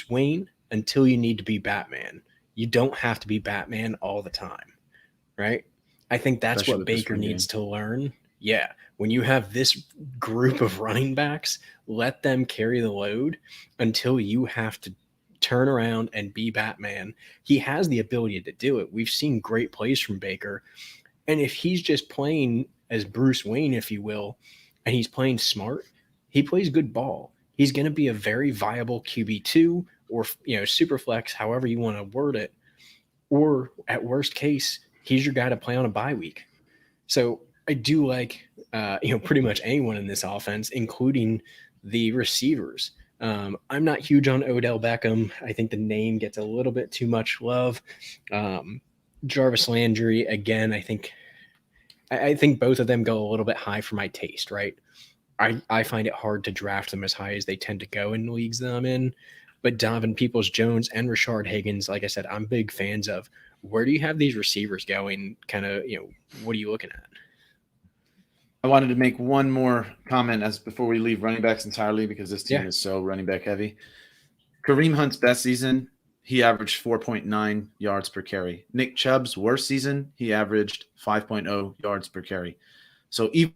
Wayne until you need to be Batman. You don't have to be Batman all the time, right? I think that's Especially what Baker needs to learn. Yeah. When you have this group of running backs, let them carry the load until you have to turn around and be Batman. He has the ability to do it. We've seen great plays from Baker. And if he's just playing as Bruce Wayne, if you will, and he's playing smart, he plays good ball. He's going to be a very viable QB2 or, super flex, however you want to word it. Or at worst case, he's your guy to play on a bye week. So I do like, pretty much anyone in this offense, including the receivers. I'm not huge on Odell Beckham. I think the name gets a little bit too much love. Jarvis Landry, again, I think both of them go a little bit high for my taste, right? I find it hard to draft them as high as they tend to go in the leagues that I'm in. But Donovan Peoples-Jones and Rashard Higgins, like I said, I'm big fans of. Where do you have these receivers going? Kind of, what are you looking at? I wanted to make one more comment before we leave running backs entirely because this team is so running back heavy. Kareem Hunt's best season, he averaged 4.9 yards per carry. Nick Chubb's worst season, he averaged 5.0 yards per carry. So even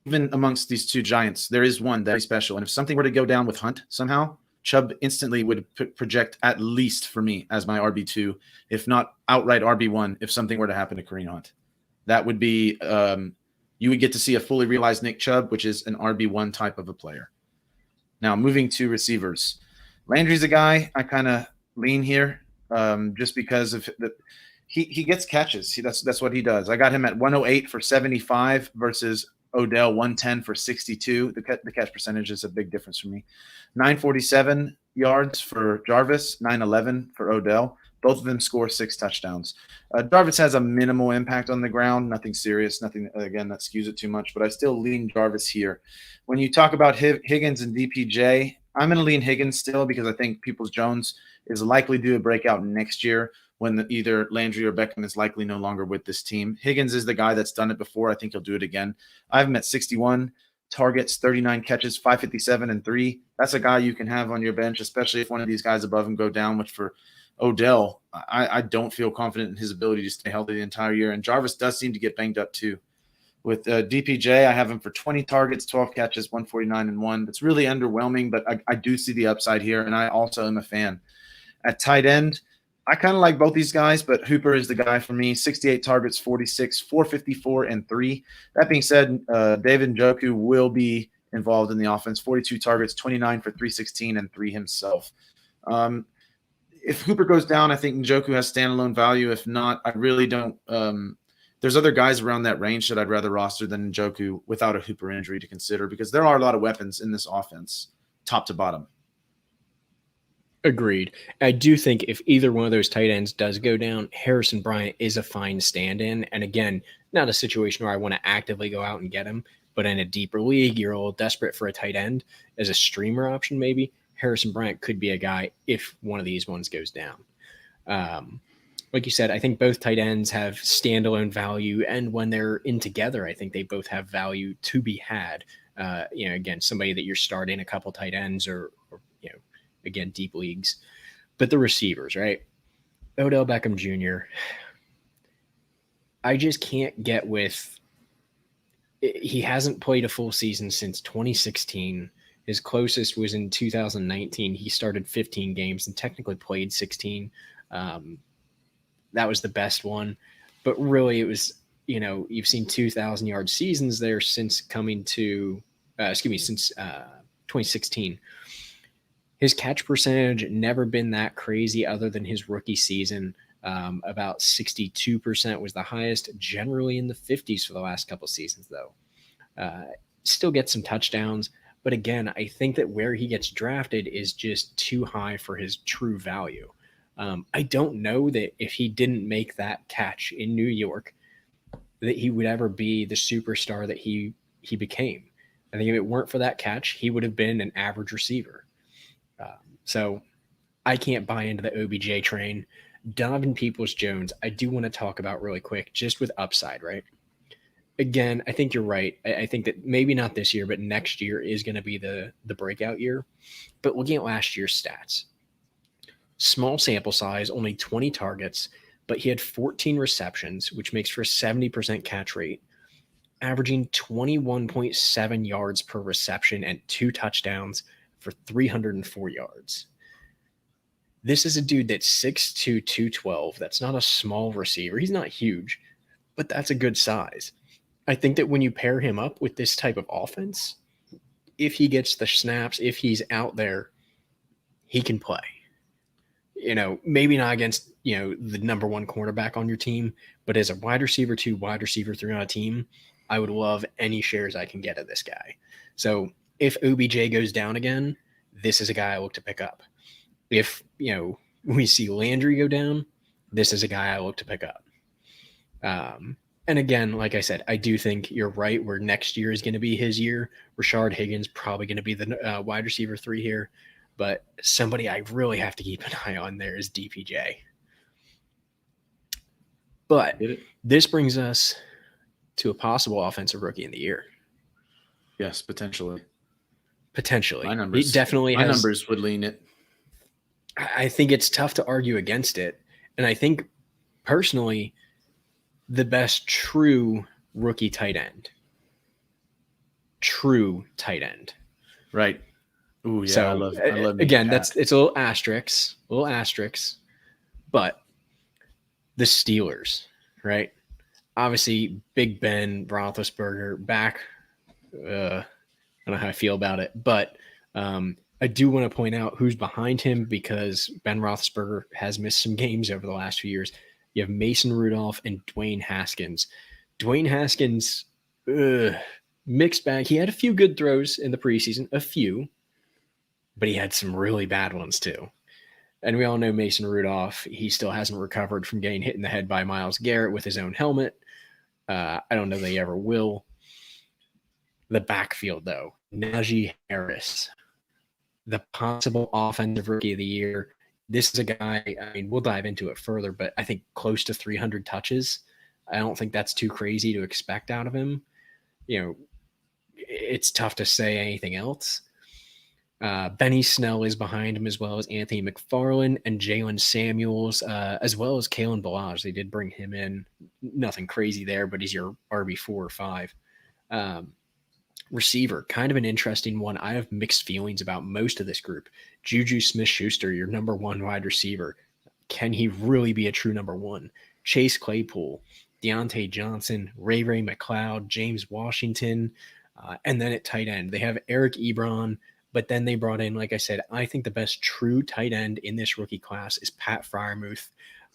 even amongst these two giants, there is one that is special. And if something were to go down with Hunt somehow, Chubb instantly would project at least for me as my RB2, if not outright RB1, if something were to happen to Kareem Hunt. That would be you would get to see a fully realized Nick Chubb, which is an RB1 type of a player. Now, moving to receivers. Landry's a guy I kind of lean here just because of he gets catches. That's what he does. I got him at 108 for 75 versus Odell 110 for 62. The catch percentage is a big difference for me. 947 yards for Jarvis, 911 for Odell. Both of them score 6 touchdowns. Jarvis has a minimal impact on the ground, nothing serious, nothing, again, that skews it too much, but I still lean Jarvis here. When you talk about Higgins and DPJ, I'm going to lean Higgins still because I think Peoples-Jones is likely due to break out next year when either Landry or Beckham is likely no longer with this team. Higgins is the guy that's done it before. I think he'll do it again. I have him at 61 targets, 39 catches, 557 and 3. That's a guy you can have on your bench, especially if one of these guys above him go down, which for Odell, I don't feel confident in his ability to stay healthy the entire year. And Jarvis does seem to get banged up too. With DPJ, I have him for 20 targets, 12 catches, 149 and 1. It's really underwhelming, but I do see the upside here, and I also am a fan. At tight end, I kind of like both these guys, but Hooper is the guy for me. 68 targets, 46, 454 and 3. That being said, David Njoku will be involved in the offense. 42 targets, 29 for 316 and 3 himself. If Hooper goes down, I think Njoku has standalone value. If not, I really don't. There's other guys around that range that I'd rather roster than Njoku without a Hooper injury to consider because there are a lot of weapons in this offense, top to bottom. Agreed. I do think if either one of those tight ends does go down, Harrison Bryant is a fine stand-in. And again, not a situation where I want to actively go out and get him, but in a deeper league, you're a little desperate for a tight end as a streamer option maybe. Harrison Bryant could be a guy if one of these ones goes down. Like you said, I think both tight ends have standalone value, and when they're in together, I think they both have value to be had. Again, somebody that you're starting a couple tight ends or again, deep leagues. But the receivers, right? Odell Beckham Jr., I just can't get with – he hasn't played a full season since 2016. His closest was in 2019. He started 15 games and technically played 16. That was the best one. But really it was, you've seen 2,000-yard seasons there since coming to since 2016. His catch percentage never been that crazy other than his rookie season. About 62% was the highest, generally in the 50s for the last couple seasons, though. Still gets some touchdowns. But again, I think that where he gets drafted is just too high for his true value. I don't know that if he didn't make that catch in New York, that he would ever be the superstar that he became. I think if it weren't for that catch, he would have been an average receiver. So I can't buy into the OBJ train. Donovan Peoples-Jones, I do want to talk about really quick, just with upside, right? Again, I think you're right. I think that maybe not this year, but next year is going to be the breakout year. But looking at last year's stats, small sample size, only 20 targets, but he had 14 receptions, which makes for a 70% catch rate, averaging 21.7 yards per reception and 2 touchdowns for 304 yards. This is a dude that's 6'2", 212. That's not a small receiver. He's not huge, but that's a good size. I think that when you pair him up with this type of offense, if he gets the snaps, if he's out there, he can play. Maybe not against, the number one cornerback on your team, but as a wide receiver 2, wide receiver 3 on a team, I would love any shares I can get of this guy. So if OBJ goes down again, this is a guy I look to pick up. If, we see Landry go down, this is a guy I look to pick up. And again, like I said, I do think you're right where next year is going to be his year. Rashard Higgins probably going to be the wide receiver 3 here. But somebody I really have to keep an eye on there is DPJ. But this brings us to a possible offensive rookie in the year. Yes, potentially. Potentially. My numbers, he definitely my has, numbers would lean it. I think it's tough to argue against it. And I think personally, the best true rookie tight end. true tight end. Right. Ooh, yeah, So I love me again, Cat. it's a little asterisk, but the Steelers, right? Obviously, Big Ben Roethlisberger back. I don't know how I feel about it, but I do want to point out who's behind him because Ben Roethlisberger has missed some games over the last few years. You have Mason Rudolph and Dwayne Haskins. Dwayne Haskins, mixed bag. He had a few good throws in the preseason, a few, but he had some really bad ones too. And we all know Mason Rudolph, he still hasn't recovered from getting hit in the head by Myles Garrett with his own helmet. I don't know that he ever will. The backfield, though, Najee Harris, the possible offensive rookie of the year. This is a guy, I mean, we'll dive into it further, but I think close to 300 touches. I don't think that's too crazy to expect out of him. You know, it's tough to say anything else. Benny Snell is behind him, as well as Anthony McFarland and Jalen Samuels, as well as Kalen Ballage. They did bring him in. Nothing crazy there, but he's your RB4 or 5. Receiver, kind of an interesting one. I have mixed feelings about most of this group. Juju Smith-Schuster, your number 1 wide receiver. Can he really be a true number 1? Chase Claypool, Deontay Johnson, Ray McLeod, James Washington, and then at tight end, they have Eric Ebron, but then they brought in, like I said, I think the best true tight end in this rookie class is Pat Freiermuth.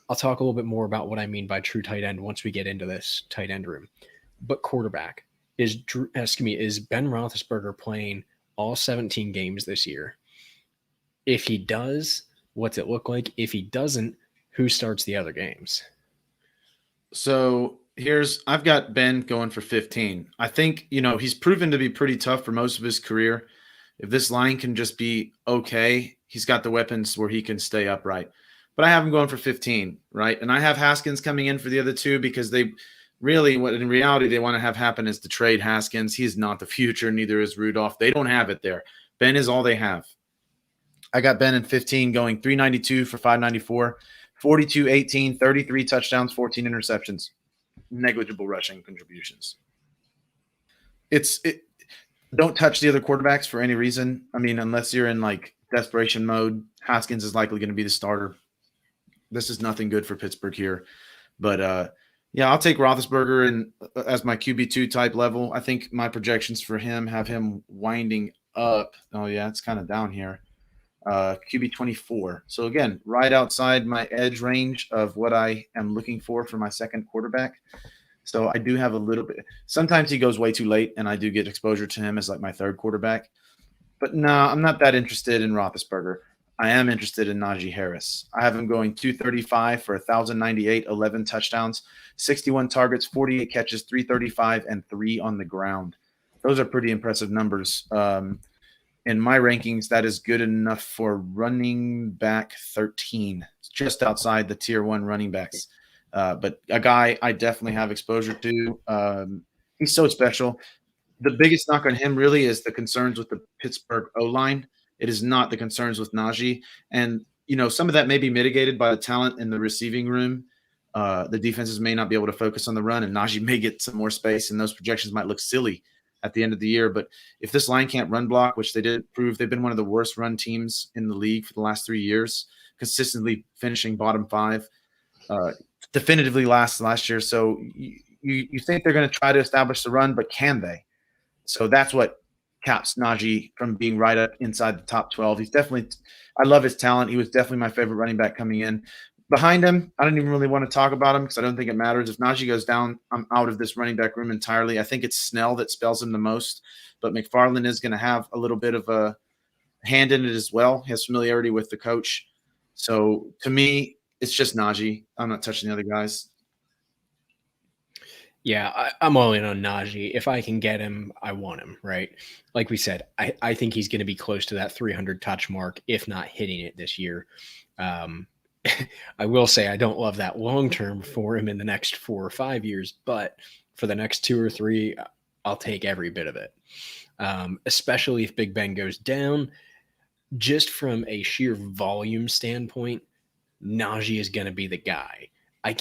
I'll talk a little bit more about what I mean by true tight end once we get into this tight end room. But quarterback, is Ben Roethlisberger playing all 17 games this year? If he does, what's it look like? If he doesn't, who starts the other games? So I've got Ben going for 15. I think, he's proven to be pretty tough for most of his career. If this line can just be okay, he's got the weapons where he can stay upright. But I have him going for 15, right? And I have Haskins coming in for the other 2 because they really, what in reality they want to have happen is to trade Haskins. He's not the future, neither is Rudolph. They don't have it there. Ben is all they have. I got Ben in 15 going 392 for 594, 42-18, 33 touchdowns, 14 interceptions, negligible rushing contributions. Don't touch the other quarterbacks for any reason. I mean, unless you're in like desperation mode, Haskins is likely going to be the starter. This is nothing good for Pittsburgh here. But yeah, I'll take Roethlisberger as my QB2 type level. I think my projections for him have him winding up. Oh, yeah, it's kind of down here. QB 24. So again, right outside my edge range of what I am looking for my second quarterback. So I do have a little bit. Sometimes he goes way too late, and I do get exposure to him as like my third quarterback. But no, I'm not that interested in Roethlisberger. I am interested in Najee Harris. I have him going 235 for 1,098, 11 touchdowns, 61 targets, 48 catches, 335, and 3 on the ground. Those are pretty impressive numbers. In my rankings, that is good enough for running back 13, just outside the tier 1 running backs. But a guy I definitely have exposure to. He's so special. The biggest knock on him really is the concerns with the Pittsburgh O-line. It is not the concerns with Najee. And, some of that may be mitigated by the talent in the receiving room. The defenses may not be able to focus on the run, and Najee may get some more space, and those projections might look silly at the end of the year. But if this line can't run block, which they did prove, they've been one of the worst run teams in the league for the last 3 years, consistently finishing bottom 5, definitively last year. So you think they're going to try to establish the run, but can they? So that's what caps Najee from being right up inside the top 12. He's definitely – I love his talent. He was definitely my favorite running back coming in. Behind him, I don't even really want to talk about him because I don't think it matters. If Najee goes down, I'm out of this running back room entirely. I think it's Snell that spells him the most, but McFarland is going to have a little bit of a hand in it as well. He has familiarity with the coach. So to me, it's just Najee. I'm not touching the other guys. Yeah, I'm all in on Najee. If I can get him, I want him, right? Like we said, I think he's going to be close to that 300 touch mark, if not hitting it this year. I will say I don't love that long term for him in the next 4 or 5 years, but for the next 2 or 3, I'll take every bit of it. Especially if Big Ben goes down. Just from a sheer volume standpoint, Najee is going to be the guy. I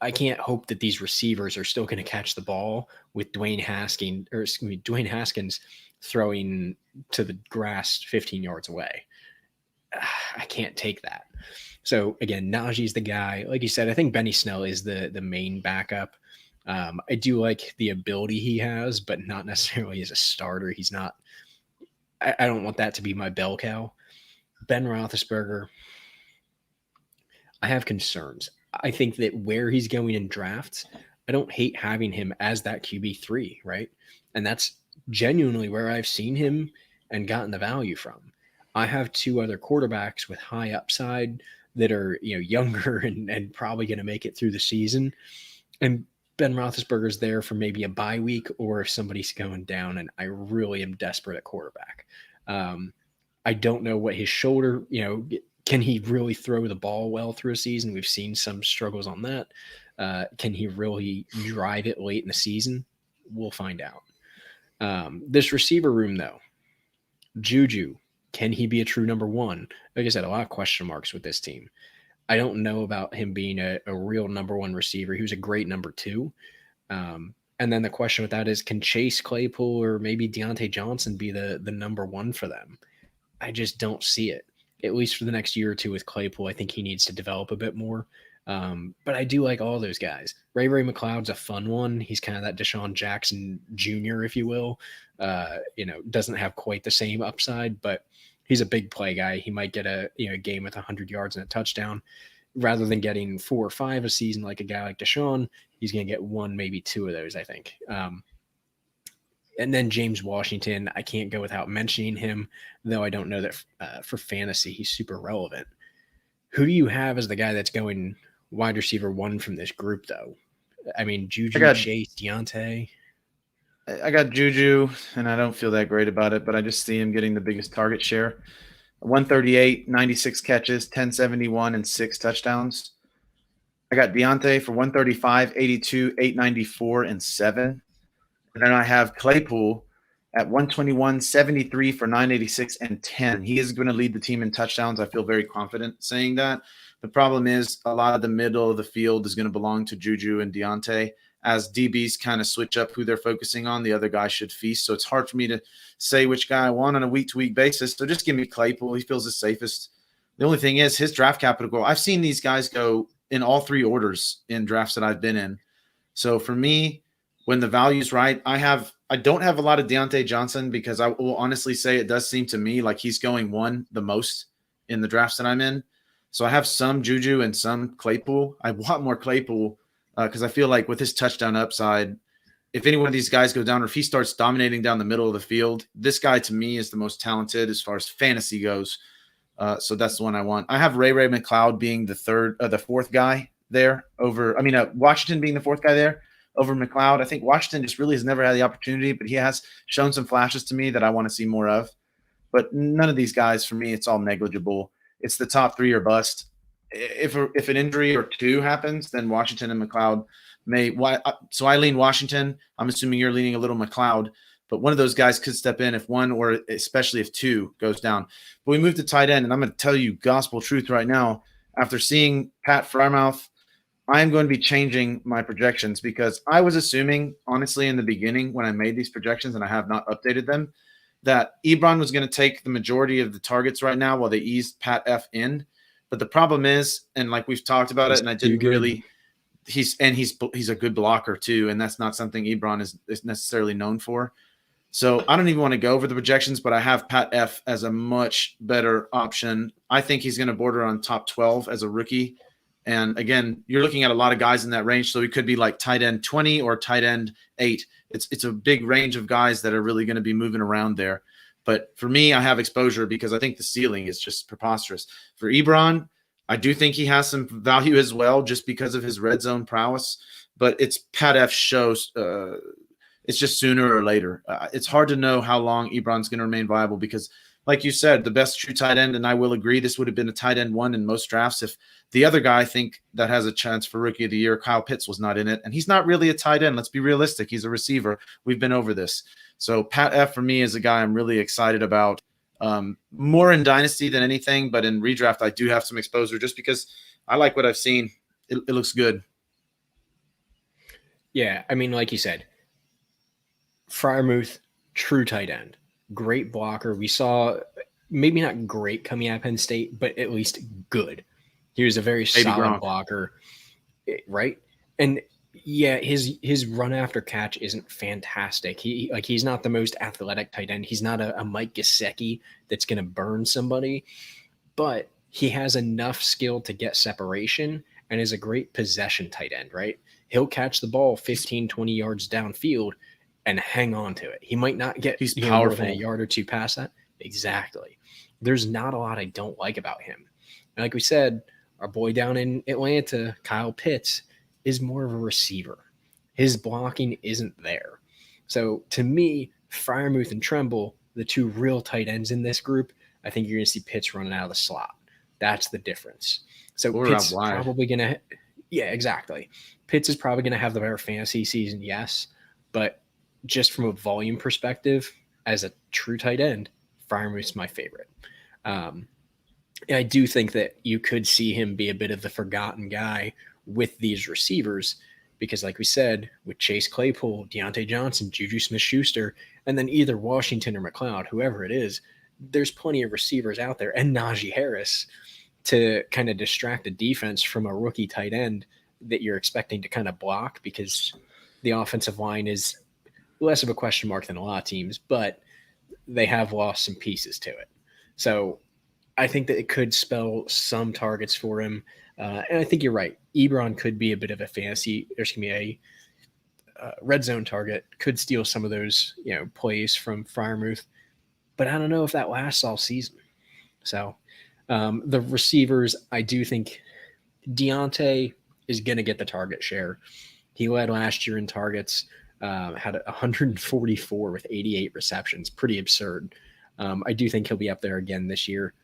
I can't hope that these receivers are still going to catch the ball with Dwayne Haskins throwing to the grass 15 yards away. I can't take that. So again, Najee's the guy. Like you said, I think Benny Snell is the main backup. I do like the ability he has, but not necessarily as a starter. He's not. I don't want that to be my bell cow. Ben Roethlisberger, I have concerns. I think that where he's going in drafts, I don't hate having him as that QB3, right? And that's genuinely where I've seen him and gotten the value from. I have two other quarterbacks with high upside that are, younger and probably going to make it through the season. And Ben Roethlisberger's there for maybe a bye week, or if somebody's going down and I really am desperate at quarterback. I don't know what his shoulder, can he really throw the ball well through a season? We've seen some struggles on that. Can he really drive it late in the season? We'll find out. This receiver room, though, Juju, can he be a true number one? Like I said, a lot of question marks with this team. I don't know about him being a real number one receiver. He was a great number two. And then the question with that is, can Chase Claypool or maybe Deontay Johnson be the number one for them? I just don't see it, at least for the next year or two with Claypool. I think he needs to develop a bit more. But I do like all those guys. Ray McLeod's a fun one. He's kind of that Deshaun Jackson Jr., if you will. Doesn't have quite the same upside, but he's a big play guy. He might get a game with 100 yards and a touchdown. Rather than getting 4 or 5 a season like a guy like Deshaun, he's going to get 1, maybe 2 of those, I think. And then James Washington, I can't go without mentioning him, though I don't know that for fantasy he's super relevant. Who do you have as the guy that's going wide receiver 1 from this group, though? I mean, Juju, Chase, Deontay. I got Juju, and I don't feel that great about it, but I just see him getting the biggest target share. 138, 96 catches, 1071, and 6 touchdowns. I got Deontay for 135, 82, 894, and 7. And then I have Claypool at 121, 73 for 986 and 10. He is going to lead the team in touchdowns. I feel very confident saying that. The problem is a lot of the middle of the field is going to belong to Juju and Deontay. As DBs kind of switch up who they're focusing on, the other guy should feast. So it's hard for me to say which guy I want on a week-to-week basis. So just give me Claypool. He feels the safest. The only thing is his draft capital goal. I've seen these guys go in all 3 orders in drafts that I've been in. So for me, when the value's right, I don't have a lot of Deontay Johnson because I will honestly say it does seem to me like he's going 1 the most in the drafts that I'm in. So I have some Juju and some Claypool. I want more Claypool because I feel like with his touchdown upside, if any one of these guys go down or if he starts dominating down the middle of the field, this guy to me is the most talented as far as fantasy goes. So that's the one I want. I have Ray McLeod being the 4th guy there over. Washington being the 4th guy there over McLeod. I think Washington just really has never had the opportunity, but he has shown some flashes to me that I want to see more of. But none of these guys, for me, it's all negligible. It's the top 3 or bust. If an injury or 2 happens, then Washington and McLeod may. So I lean Washington. I'm assuming you're leaning a little McLeod, but one of those guys could step in if 1 or especially if 2 goes down. But we move to tight end, and I'm going to tell you gospel truth right now. After seeing Pat Freiermuth, I am going to be changing my projections because I was assuming, honestly, in the beginning when I made these projections, and I have not updated them, that Ebron was going to take the majority of the targets right now while they eased Pat F in. But the problem is, and like we've talked about it, and I didn't really – he's a good blocker too, and that's not something Ebron is necessarily known for. So I don't even want to go over the projections, but I have Pat F as a much better option. I think he's going to border on top 12 as a rookie. And again, you're looking at a lot of guys in that range. So he could be like tight end 20 or tight end 8. It's a big range of guys that are really going to be moving around there. But for me, I have exposure because I think the ceiling is just preposterous. For Ebron, I do think he has some value as well just because of his red zone prowess. But it's Pat F shows it's just sooner or later. It's hard to know how long Ebron's going to remain viable because, like you said, the best true tight end, and I will agree, this would have been a tight end 1 in most drafts. If the other guy I think that has a chance for Rookie of the Year, Kyle Pitts, was not in it, and he's not really a tight end. Let's be realistic. He's a receiver. We've been over this. So Pat F for me is a guy I'm really excited about. More in Dynasty than anything, but in redraft I do have some exposure just because I like what I've seen. It looks good. Yeah, I mean, like you said, Freiermuth, true tight end, great blocker. We saw maybe not great coming out of Penn State, but at least good. He was a very Baby solid Gronk. blocker, right? And yeah, his run after catch isn't fantastic. He's not the most athletic tight end. He's not a Mike Gesicki that's going to burn somebody, but he has enough skill to get separation and is a great possession tight end, right? He'll catch the ball 15, 20 yards downfield and hang on to it. He might not get He's more than a powerful. yard or two past that. Exactly. There's not a lot I don't like about him. And like we said, our boy down in Atlanta, Kyle Pitts, is more of a receiver. His blocking isn't there. So to me, Freiermuth and Tremble, the two real tight ends in this group, I think you're going to see Pitts running out of the slot. That's the difference. So Or Pitts out wide. probably going to, yeah, exactly. Pitts is probably going to have the better fantasy season, yes, but just from a volume perspective, as a true tight end, Freiermuth's my favorite. And I do think that you could see him be a bit of the forgotten guy with these receivers because, like we said, with Chase Claypool, Deontay Johnson, Juju Smith-Schuster, and then either Washington or McLeod, whoever it is, there's plenty of receivers out there, and Najee Harris to kind of distract a defense from a rookie tight end that you're expecting to kind of block because the offensive line is less of a question mark than a lot of teams, but they have lost some pieces to it. So I think that it could spell some targets for him. And I think you're right. Ebron could be a bit of a fantasy, there's going to be a red zone target, could steal some of those, plays from Freiermuth. But I don't know if that lasts all season. So the receivers, I do think Deontay is going to get the target share. He led last year in targets, had 144 with 88 receptions. Pretty absurd. I do think he'll be up there again this year.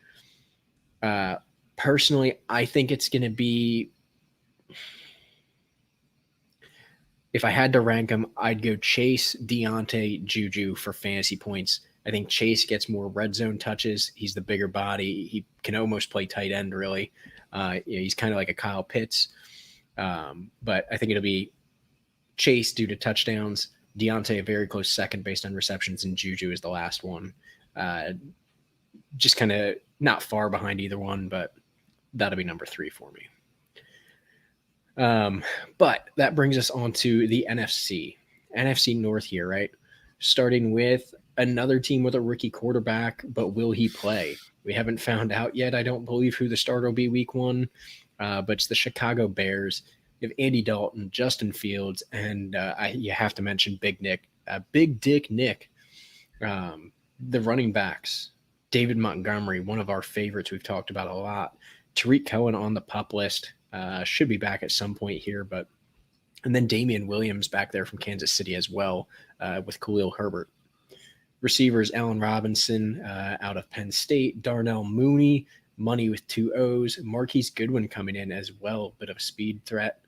Personally, I think it's going to be, if I had to rank them, I'd go Chase, Deontay, Juju for fantasy points. I think Chase gets more red zone touches. He's the bigger body. He can almost play tight end, really. He's kind of like a Kyle Pitts. But I think it'll be Chase due to touchdowns, Deontay a very close second based on receptions, and Juju is the last one. Just kind of not far behind either one, but that'll be number 3 for me. But that brings us on to the NFC North here, right? Starting with another team with a rookie quarterback, but will he play? We haven't found out yet. I don't believe who the starter will be week 1, but it's the Chicago Bears. You have Andy Dalton, Justin Fields, and you have to mention Big Dick Nick, the running backs. David Montgomery, one of our favorites we've talked about a lot. Tariq Cohen on the PUP list, should be back at some point here, and then Damian Williams back there from Kansas City as well, with Khalil Herbert. Receivers, Allen Robinson out of Penn State, Darnell Mooney, money with 2 O's, Marquise Goodwin coming in as well, bit of a speed threat.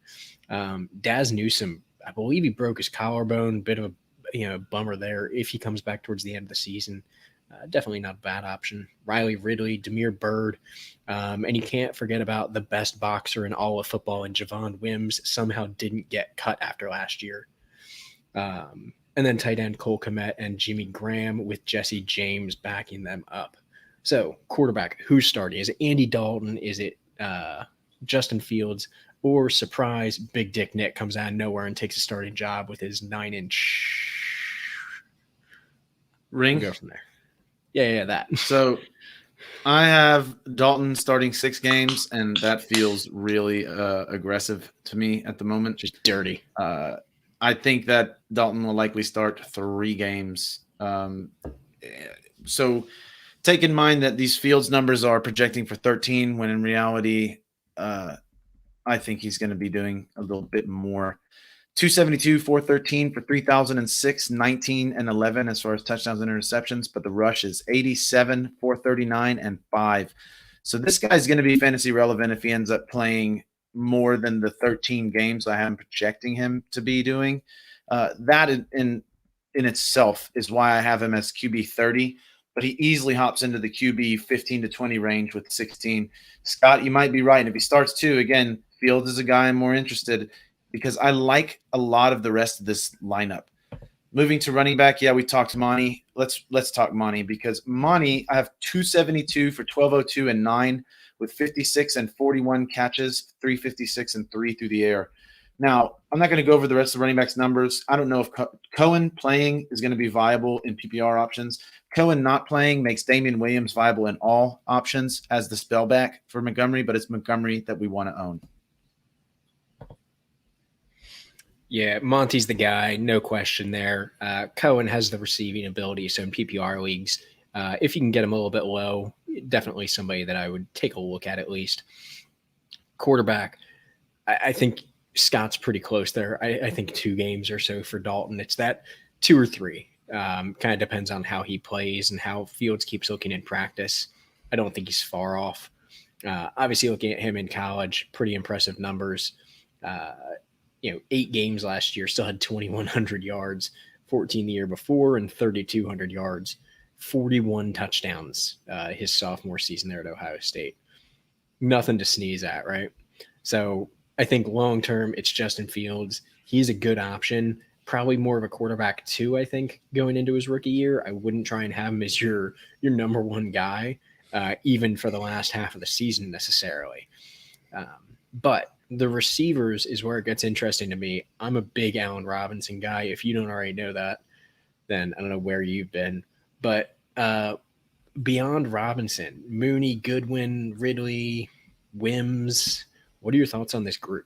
Daz Newsome, I believe he broke his collarbone, bit of a bummer there if he comes back towards the end of the season. Definitely not a bad option. Riley Ridley, Demir Byrd, and you can't forget about the best boxer in all of football, and Javon Wims somehow didn't get cut after last year. And then tight end Cole Kmet and Jimmy Graham with Jesse James backing them up. So quarterback, who's starting? Is it Andy Dalton? Is it Justin Fields? Or surprise, Big Dick Nick comes out of nowhere and takes a starting job with his 9-inch ring? We'll go from there. Yeah, that. So I have Dalton starting 6 games, and that feels really aggressive to me at the moment. Just dirty. I think that Dalton will likely start 3 games. So take in mind that these Fields numbers are projecting for 13, when in reality, I think he's going to be doing a little bit more. 272, 413 for 3,006, 19 and 11 as far as touchdowns and interceptions, but the rush is 87, 439 and 5. So this guy's going to be fantasy relevant if he ends up playing more than the 13 games I am projecting him to be doing. That in itself is why I have him as QB 30, but he easily hops into the QB 15 to 20 range with 16. Scott, you might be right. And if he starts 2, again, Fields is a guy I'm more interested. because I like a lot of the rest of this lineup. Moving to running back, yeah, we talked Monty. Let's talk Monty, because Monty, I have 272 for 1202 and 9 with 56 and 41 catches, 356 and 3 through the air. Now, I'm not going to go over the rest of the running backs numbers. I don't know if Cohen playing is going to be viable in PPR options. Cohen not playing makes Damian Williams viable in all options as the spellback for Montgomery, but it's Montgomery that we want to own. Yeah, Monty's the guy, no question there. Cohen has the receiving ability, so in PPR leagues, if you can get him a little bit low, definitely somebody that I would take a look at least. Quarterback, I think Scott's pretty close there. I think 2 games or so for Dalton. It's that 2 or 3. Kind of depends on how he plays and how Fields keeps looking in practice. I don't think he's far off. Obviously, looking at him in college, pretty impressive numbers. 8 games last year, still had 2,100 yards, 14 the year before, and 3,200 yards, 41 touchdowns his sophomore season there at Ohio State. Nothing to sneeze at, right? So I think long-term, it's Justin Fields. He's a good option, probably more of a quarterback too, I think, going into his rookie year. I wouldn't try and have him as your number one guy, even for the last half of the season necessarily. But the receivers is where it gets interesting to me. I'm a big Allen Robinson guy. If you don't already know that, then I don't know where you've been. But beyond Robinson, Mooney, Goodwin, Ridley, Wims, what are your thoughts on this group?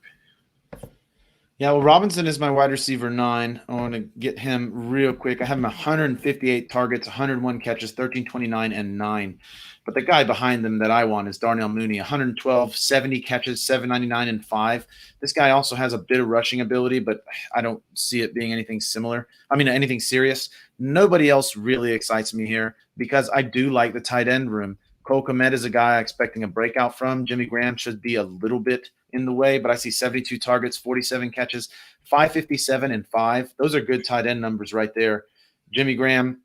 Yeah, well, Robinson is my wide receiver 9. I want to get him real quick. I have him 158 targets, 101 catches, 1329 and 9. But the guy behind them that I want is Darnell Mooney, 112, 70 catches, 799 and 5. This guy also has a bit of rushing ability, but I don't see it being anything similar. I mean, anything serious. Nobody else really excites me here because I do like the tight end room. Cole Kmet is a guy expecting a breakout from. Jimmy Graham should be a little bit in the way, but I see 72 targets, 47 catches, 557 and 5. Those are good tight end numbers right there. Jimmy Graham,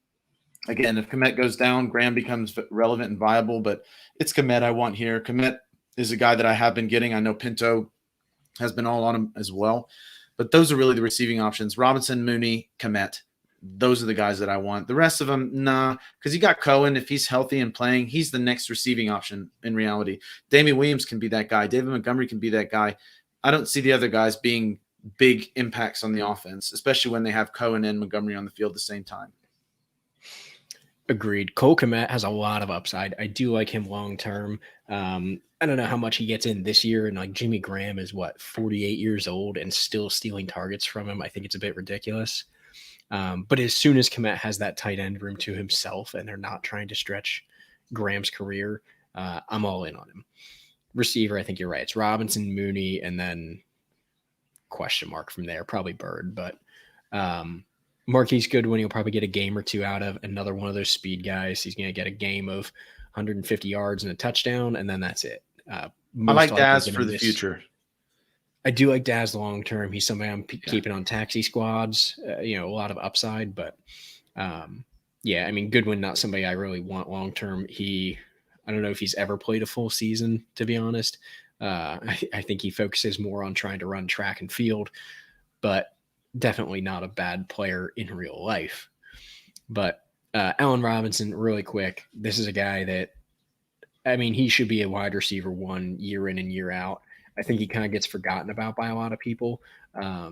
again, if Kmet goes down, Graham becomes relevant and viable, but it's Kmet I want here. Kmet is a guy that I have been getting. I know Pinto has been all on him as well, but those are really the receiving options. Robinson, Mooney, Kmet. Those are the guys that I want. The rest of them, nah, because you got Cohen. If he's healthy and playing, he's the next receiving option in reality. Damian Williams can be that guy. David Montgomery can be that guy. I don't see the other guys being big impacts on the offense, especially when they have Cohen and Montgomery on the field at the same time. Agreed. Cole Kmet has a lot of upside. I do like him long term. I don't know how much he gets in this year, and like Jimmy Graham is 48 years old and still stealing targets from him. I think it's a bit ridiculous. But as soon as Kmet has that tight end room to himself and they're not trying to stretch Graham's career, I'm all in on him. Receiver, I think you're right. It's Robinson, Mooney, and then question mark from there, probably Bird. But Marquis Goodwin, he'll probably get a game or 2 out of. Another one of those speed guys. He's going to get a game of 150 yards and a touchdown, and then that's it. I like Daz for the future. I do like Daz long term. He's somebody I'm keeping on taxi squads. A lot of upside, but Goodwin not somebody I really want long term. I don't know if he's ever played a full season, to be honest. I think he focuses more on trying to run track and field, but definitely not a bad player in real life. But Allen Robinson, really quick. This is a guy that, he should be a wide receiver 1 year in and year out. I think he kind of gets forgotten about by a lot of people. I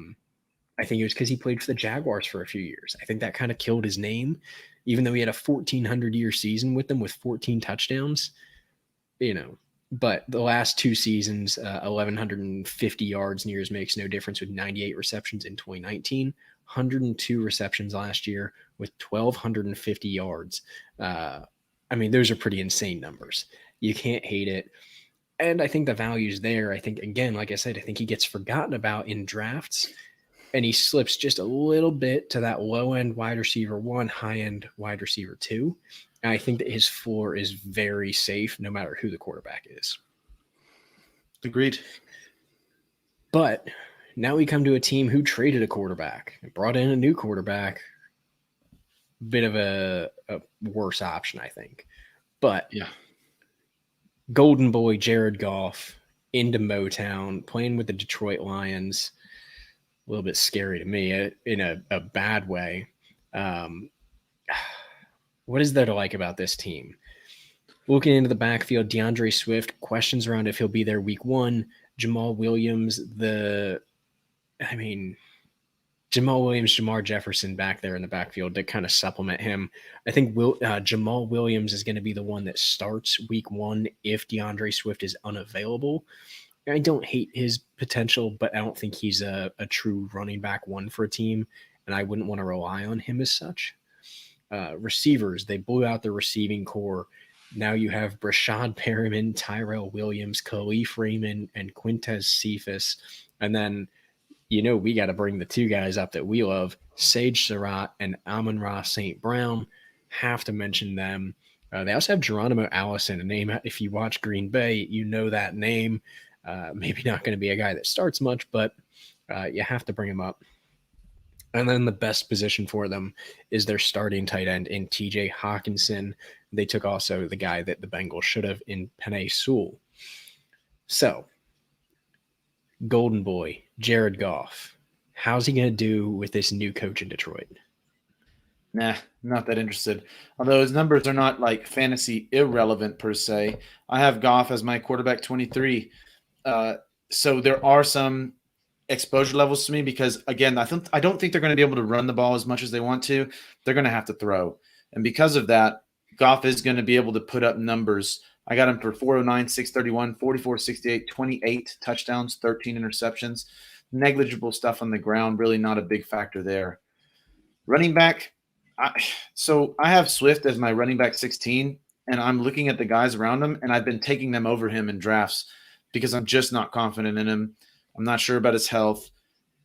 think it was because he played for the Jaguars for a few years. I think that kind of killed his name, even though he had a 1,400-year season with them with 14 touchdowns. But the last 2 seasons, 1,150 yards and years makes no difference with 98 receptions in 2019, 102 receptions last year with 1,250 yards. Those are pretty insane numbers. You can't hate it. And I think the value's there. I think, again, like I said, I think he gets forgotten about in drafts, and he slips just a little bit to that low-end wide receiver 1, high-end wide receiver 2. And I think that his floor is very safe no matter who the quarterback is. Agreed. But now we come to a team who traded a quarterback and brought in a new quarterback. Bit of a worse option, I think. But yeah. Golden Boy Jared Goff into Motown, playing with the Detroit Lions. little bit scary to me in a bad way. Um, what is there to like about this team? Looking into the backfield, DeAndre Swift, questions around if he'll be there week 1. Jamal Williams, Jamar Jefferson back there in the backfield to kind of supplement him. I think Jamal Williams is going to be the one that starts week 1 if DeAndre Swift is unavailable. I don't hate his potential, but I don't think he's a true running back one for a team, and I wouldn't want to rely on him as such. Receivers, they blew out the receiving core. Now you have Brashad Perriman, Tyrell Williams, Khalif Raymond, and Quintez Cephas. And then, we got to bring the 2 guys up that we love, Sage Surratt and Amon-Ra St. Brown. Have to mention them. They also have Geronimo Allison, a name, if you watch Green Bay, you know that name. Maybe not going to be a guy that starts much, but you have to bring him up. And then the best position for them is their starting tight end in TJ Hawkinson. They took also the guy that the Bengals should have in Penei Sewell. So, Golden Boy, Jared Goff. How's he going to do with this new coach in Detroit? Nah, not that interested. Although his numbers are not like fantasy irrelevant per se. I have Goff as my quarterback 23. So there are some exposure levels to me because, again, I don't think they're going to be able to run the ball as much as they want to. They're going to have to throw. And because of that, Goff is going to be able to put up numbers. I got him for 409, 631, 44, 68, 28 touchdowns, 13 interceptions. Negligible stuff on the ground, really not a big factor there. Running back, so I have Swift as my running back 16, and I'm looking at the guys around him, and I've been taking them over him in drafts because I'm just not confident in him. I'm not sure about his health.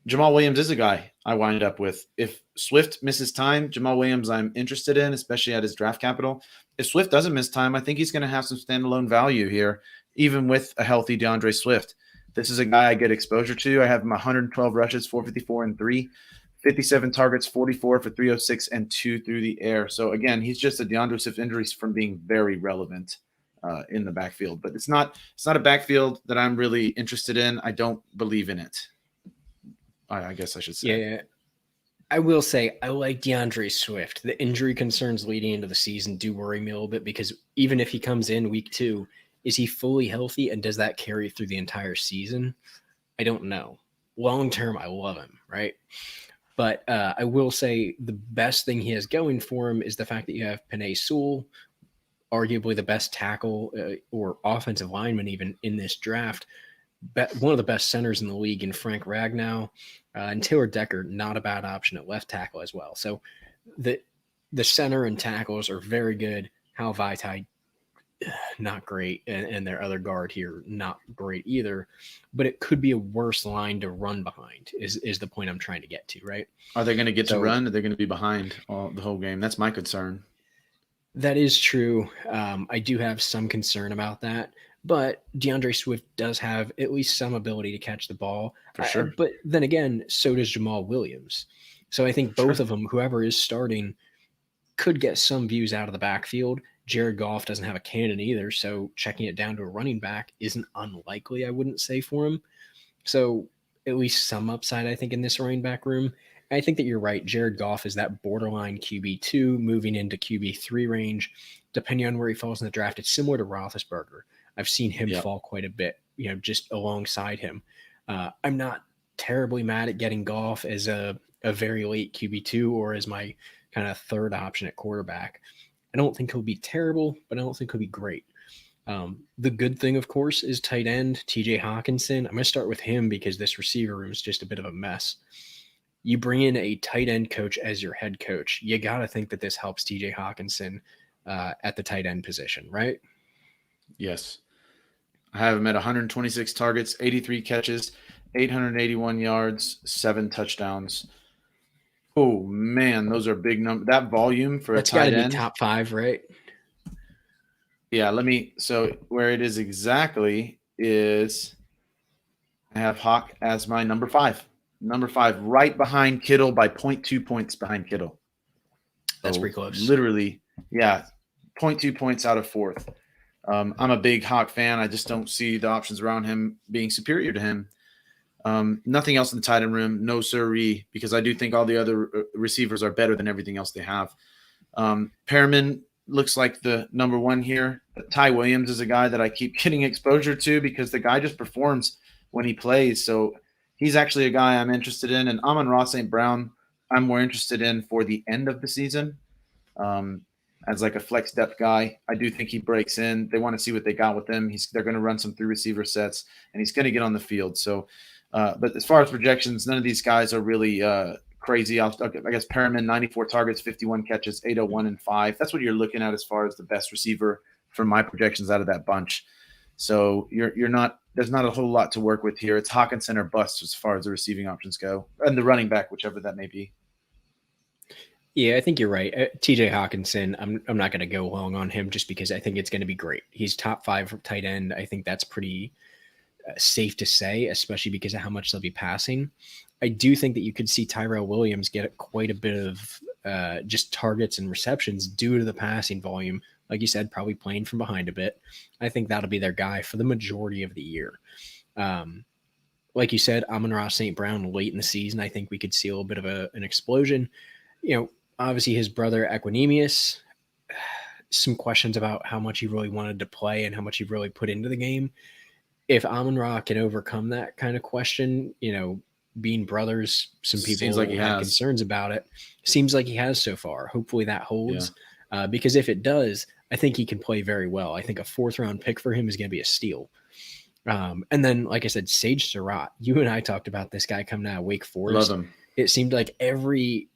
Jamal Williams is a guy I wind up with. If Swift misses time, Jamal Williams I'm interested in, especially at his draft capital. If Swift doesn't miss time, I think he's going to have some standalone value here, even with a healthy DeAndre Swift. This is a guy I get exposure to. I have him 112 rushes, 454 and 3, 57 targets, 44 for 306 and 2 through the air. So again, he's just a DeAndre Swift injury from being very relevant in the backfield, but it's not a backfield that I'm really interested in. I don't believe in it. I guess I should say. Yeah. I will say I like DeAndre Swift. The injury concerns leading into the season do worry me a little bit because even if he comes in week 2, is he fully healthy and does that carry through the entire season? I don't know. Long term, I love him, right? But I will say the best thing he has going for him is the fact that you have Penei Sewell, arguably the best tackle or offensive lineman even in this draft, one of the best centers in the league in Frank Ragnow, and Taylor Decker, not a bad option at left tackle as well. So the center and tackles are very good. Hal Vaitai, not great, and their other guard here, not great either. But it could be a worse line to run behind is the point I'm trying to get to, right? Are they going to get to run? Or are they going to be behind the whole game? That's my concern. That is true. I do have some concern about that. But DeAndre Swift does have at least some ability to catch the ball. For sure. But then again, so does Jamal Williams. So I think both of them, whoever is starting, could get some views out of the backfield. Jared Goff doesn't have a cannon either, so checking it down to a running back isn't unlikely, I wouldn't say, for him. So at least some upside, I think, in this running back room. I think that you're right. Jared Goff is that borderline QB2 moving into QB3 range. Depending on where he falls in the draft, it's similar to Roethlisberger. I've seen him fall quite a bit, just alongside him. I'm not terribly mad at getting Goff as a very late QB2 or as my kind of third option at quarterback. I don't think he'll be terrible, but I don't think he'll be great. The good thing, of course, is tight end TJ Hawkinson. I'm going to start with him because this receiver room is just a bit of a mess. You bring in a tight end coach as your head coach. You got to think that this helps TJ Hawkinson at the tight end position, right? Yes. I have him at 126 targets, 83 catches, 881 yards, 7 touchdowns. Oh, man, those are big numbers. That volume for a tight end. That's got to be top 5, right? Yeah, so where it is exactly is I have Hawk as my number 5. Number 5, right behind Kittle by 0.2 points behind Kittle. That's pretty close. Literally, 0.2 points out of 4th. I'm a big Hawk fan. I just don't see the options around him being superior to him. Nothing else in the tight end room, no sirree, because I do think all the other receivers are better than everything else they have. Perriman looks like the number one here. Ty Williams is a guy that I keep getting exposure to because the guy just performs when he plays. So he's actually a guy I'm interested in. And Amon-Ra St. Brown, I'm more interested in for the end of the season as like a flex depth guy. I do think he breaks in. They want to see what they got with him. They're going to run some 3 receiver sets, and he's going to get on the field. So, but as far as projections, none of these guys are really crazy. I guess Perriman, 94 targets, 51 catches, 801 and 5. That's what you're looking at as far as the best receiver for my projections out of that bunch. So you're not – there's not a whole lot to work with here. It's Hawkinson or bust as far as the receiving options go, and the running back, whichever that may be. Yeah, I think you're right. TJ Hawkinson, I'm not going to go long on him just because I think it's going to be great. He's top 5 tight end. I think that's pretty safe to say, especially because of how much they'll be passing. I do think that you could see Tyrell Williams get quite a bit of just targets and receptions due to the passing volume. Like you said, probably playing from behind a bit. I think that'll be their guy for the majority of the year. Like you said, Amon-Ra St. Brown late in the season, I think we could see a little bit of an explosion. Obviously his brother Equinemius, some questions about how much he really wanted to play and how much he really put into the game. If Amon-Ra can overcome that kind of question, being brothers, some people like have concerns about it. Seems like he has so far. Hopefully that holds. Yeah. Because if it does, I think he can play very well. I think a 4th round pick for him is going to be a steal. And then, like I said, Sage Surratt, you and I talked about this guy coming out of Wake Forest. Love him. It seemed like every,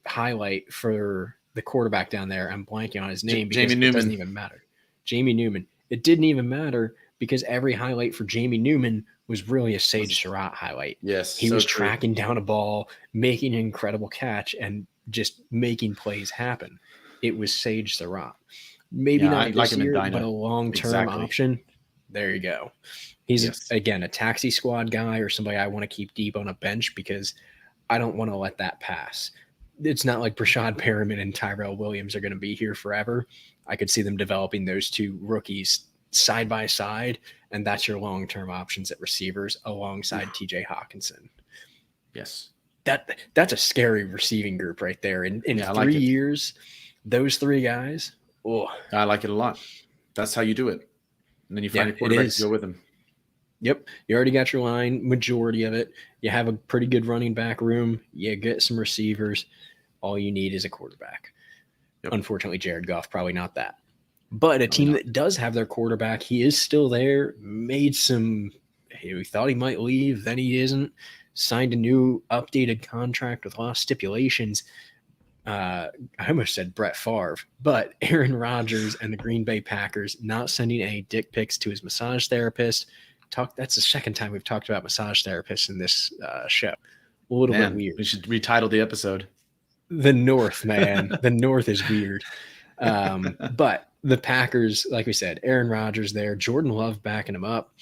highlight for the quarterback down there, I'm blanking on his name because it doesn't even matter. Jamie Newman. It didn't even matter because every highlight for Jamie Newman was really a Sage Surratt highlight. Yes. He was tracking down a ball, making an incredible catch, and just making plays happen. It was Sage Surratt. Maybe not this year, but a long-term option. There you go. He's, again, a taxi squad guy or somebody I want to keep deep on a bench because I don't want to let that pass. It's not like Brashad Perriman and Tyrell Williams are going to be here forever. I could see them developing those 2 rookies side by side, and that's your long-term options at receivers alongside TJ Hawkinson. Yes. That's a scary receiving group right there. In 3 years, those 3 guys, I like it a lot. That's how you do it. And then you find a quarterback to go with them. Yep. You already got your line, majority of it. You have a pretty good running back room. You get some receivers. All you need is a quarterback. Yep. Unfortunately, Jared Goff, probably not that. But a team that does have their quarterback, he is still there, we thought he might leave, then he isn't, signed a new updated contract with a lot of stipulations. I almost said Brett Favre, but Aaron Rodgers and the Green Bay Packers not sending any dick pics to his massage therapist. That's the second time we've talked about massage therapists in this show. A little bit weird. We should retitle the episode. The North, man. The North is weird. But the Packers, like we said, Aaron Rodgers there, Jordan Love backing him up.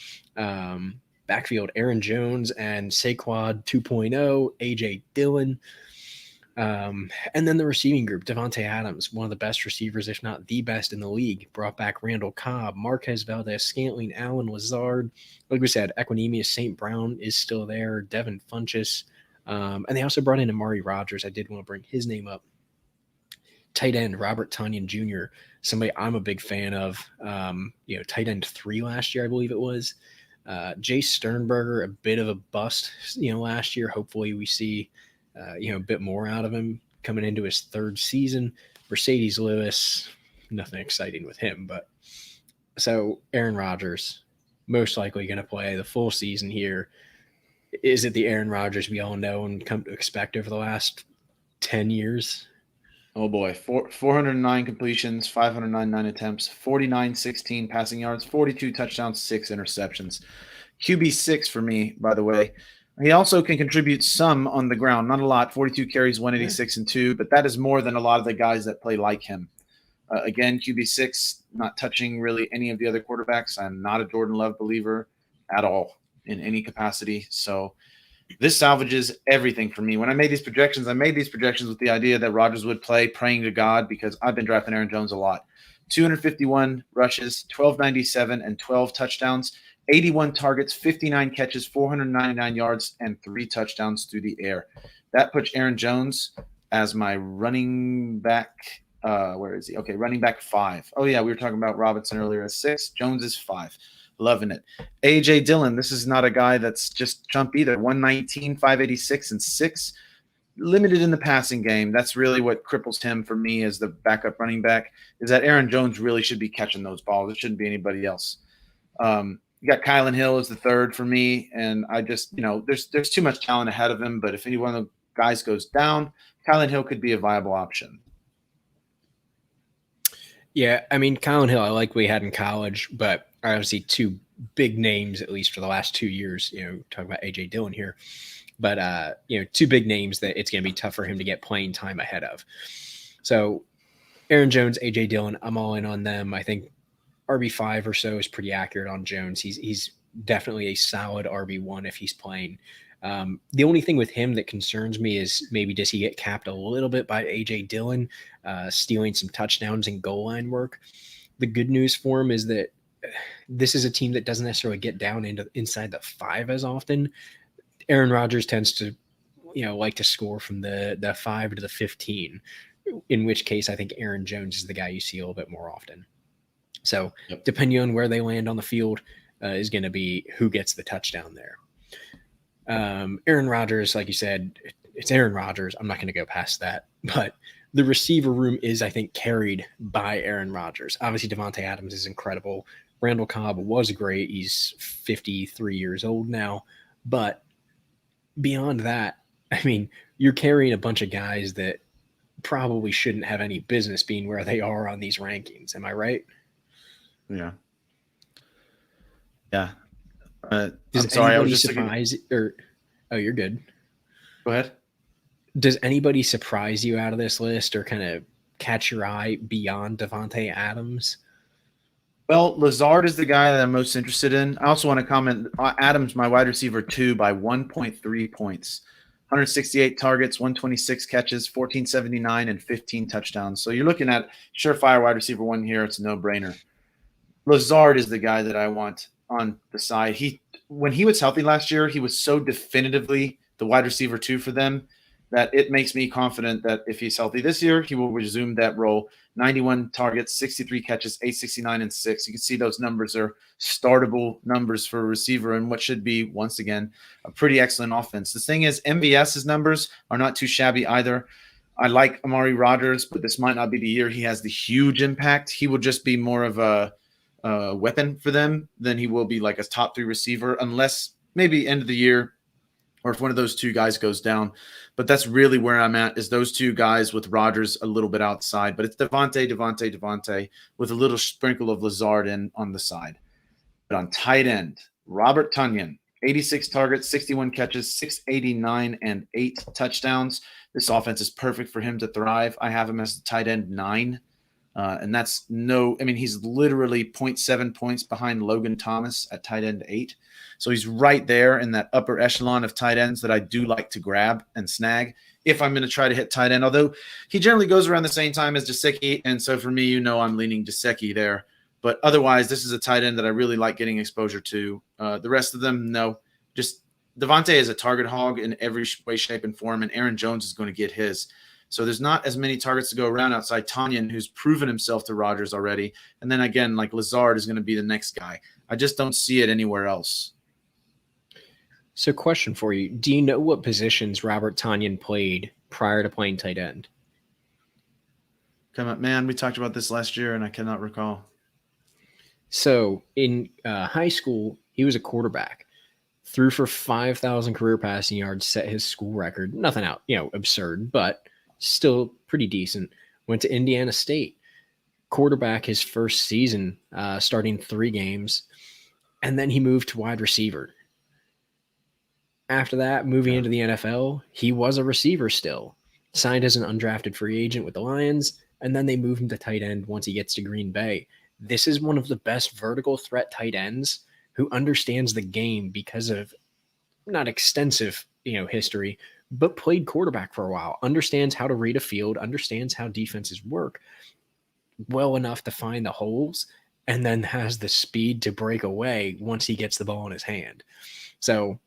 Backfield, Aaron Jones and Saquon 2.0, A.J. Dillon. And then the receiving group, Devontae Adams, one of the best receivers, if not the best in the league, brought back Randall Cobb, Marquez Valdez-Scantling, Allen Lazard. Like we said, Equinemius St. Brown is still there, Devin Funchess. And they also brought in Amari Rodgers. I did want to bring his name up. Tight end, Robert Tonyan Jr., somebody I'm a big fan of. Tight end 3 last year, I believe it was. Jay Sternberger, a bit of a bust, last year. Hopefully we see a bit more out of him coming into his 3rd season. Mercedes Lewis, nothing exciting with him. But so Aaron Rodgers, most likely going to play the full season here. Is it the Aaron Rodgers we all know and come to expect over the last 10 years? Oh boy, 409 completions, 599 attempts, 49-16 passing yards, 42 touchdowns, 6 interceptions. QB6 for me, by the way. He also can contribute some on the ground, not a lot, 42 carries, 186 and 2, but that is more than a lot of the guys that play like him. Again, QB6, not touching really any of the other quarterbacks. I'm not a Jordan Love believer at all in any capacity. So this salvages everything for me. When I made these projections with the idea that Rodgers would play, praying to God, because I've been drafting Aaron Jones a lot. 251 rushes, 1297, and 12 touchdowns, 81 targets, 59 catches, 499 yards, and 3 touchdowns through the air. That puts Aaron Jones as my running back. Where is he? Okay, running back 5. Oh, yeah, we were talking about Robinson earlier as 6. Jones is 5. Loving it. A.J. Dillon, this is not a guy that's just chump either. 119, 586, and 6. Limited in the passing game. That's really what cripples him for me as the backup running back, is that Aaron Jones really should be catching those balls. It shouldn't be anybody else. You got Kylan Hill as the 3rd for me, and I just, there's too much talent ahead of him, but if any one of the guys goes down, Kylan Hill could be a viable option. Yeah, I mean, Kylan Hill, I like what he had in college, but obviously 2 big names, at least for the last 2 years, talking about A.J. Dillon here. But, 2 big names that it's going to be tough for him to get playing time ahead of. So Aaron Jones, A.J. Dillon, I'm all in on them. I think RB5 or so is pretty accurate on Jones. He's definitely a solid RB1 if he's playing. The only thing with him that concerns me is maybe does he get capped a little bit by A.J. Dillon, stealing some touchdowns and goal line work. The good news for him is that this is a team that doesn't necessarily get down inside the 5 as often. Aaron Rodgers tends to, like to score from the 5 to the 15, in which case I think Aaron Jones is the guy you see a little bit more often. So depending on where they land on the field is going to be who gets the touchdown there. Aaron Rodgers, like you said, it's Aaron Rodgers. I'm not going to go past that, but the receiver room is, I think, carried by Aaron Rodgers. Obviously, Davante Adams is incredible. Randall Cobb was great. He's 53 years old now, but beyond that, I mean, you're carrying a bunch of guys that probably shouldn't have any business being where they are on these rankings. Am I right? Yeah. Yeah. Does I'm sorry. I was just surprised oh, you're good. Go ahead. Does anybody surprise you out of this list or kind of catch your eye beyond Davante Adams? Well, Lazard is the guy that I'm most interested in. I also want to comment, Adams, my wide receiver 2 by 1.3 points. 168 targets, 126 catches, 1479, and 15 touchdowns. So you're looking at surefire wide receiver 1 here. It's a no-brainer. Lazard is the guy that I want on the side. When he was healthy last year, he was so definitively the wide receiver 2 for them that it makes me confident that if he's healthy this year, he will resume that role. 91 targets, 63 catches, 869, and 6. You can see those numbers are startable numbers for a receiver and what should be, once again, a pretty excellent offense. The thing is, MVS's numbers are not too shabby either. I like Amari Rodgers, but this might not be the year he has the huge impact. He will just be more of a weapon for them than he will be like a top 3 receiver, unless maybe end of the year or if one of those 2 guys goes down. But that's really where I'm at, is those 2 guys with Rodgers a little bit outside. But it's Davante with a little sprinkle of Lazard in on the side. But on tight end, Robert Tonyan, 86 targets, 61 catches, 689, and 8 touchdowns. This offense is perfect for him to thrive. I have him as the tight end 9. And that's he's literally 0.7 points behind Logan Thomas at tight end 8. So he's right there in that upper echelon of tight ends that I do like to grab and snag if I'm going to try to hit tight end, although he generally goes around the same time as Gesicki. And so for me, I'm leaning Gesicki there. But otherwise, this is a tight end that I really like getting exposure to. The rest of them, no. Just Davante is a target hog in every way, shape, and form, and Aaron Jones is going to get his. So there's not as many targets to go around outside Tonyan, who's proven himself to Rodgers already. And then again, like Lazard is going to be the next guy. I just don't see it anywhere else. So question for you. Do you know what positions Robert Tonyan played prior to playing tight end? Come on, man. We talked about this last year, and I cannot recall. So in high school, he was a quarterback. Threw for 5,000 career passing yards, set his school record. Nothing out, absurd, but still pretty decent. Went to Indiana State. Quarterback his first season, starting 3 games. And then he moved to wide receiver. After that, moving into the NFL, he was a receiver still. Signed as an undrafted free agent with the Lions, and then they moved him to tight end once he gets to Green Bay. This is one of the best vertical threat tight ends who understands the game because of not extensive, history, but played quarterback for a while, understands how to read a field, understands how defenses work. well enough to find the holes and then has the speed to break away once he gets the ball in his hand. So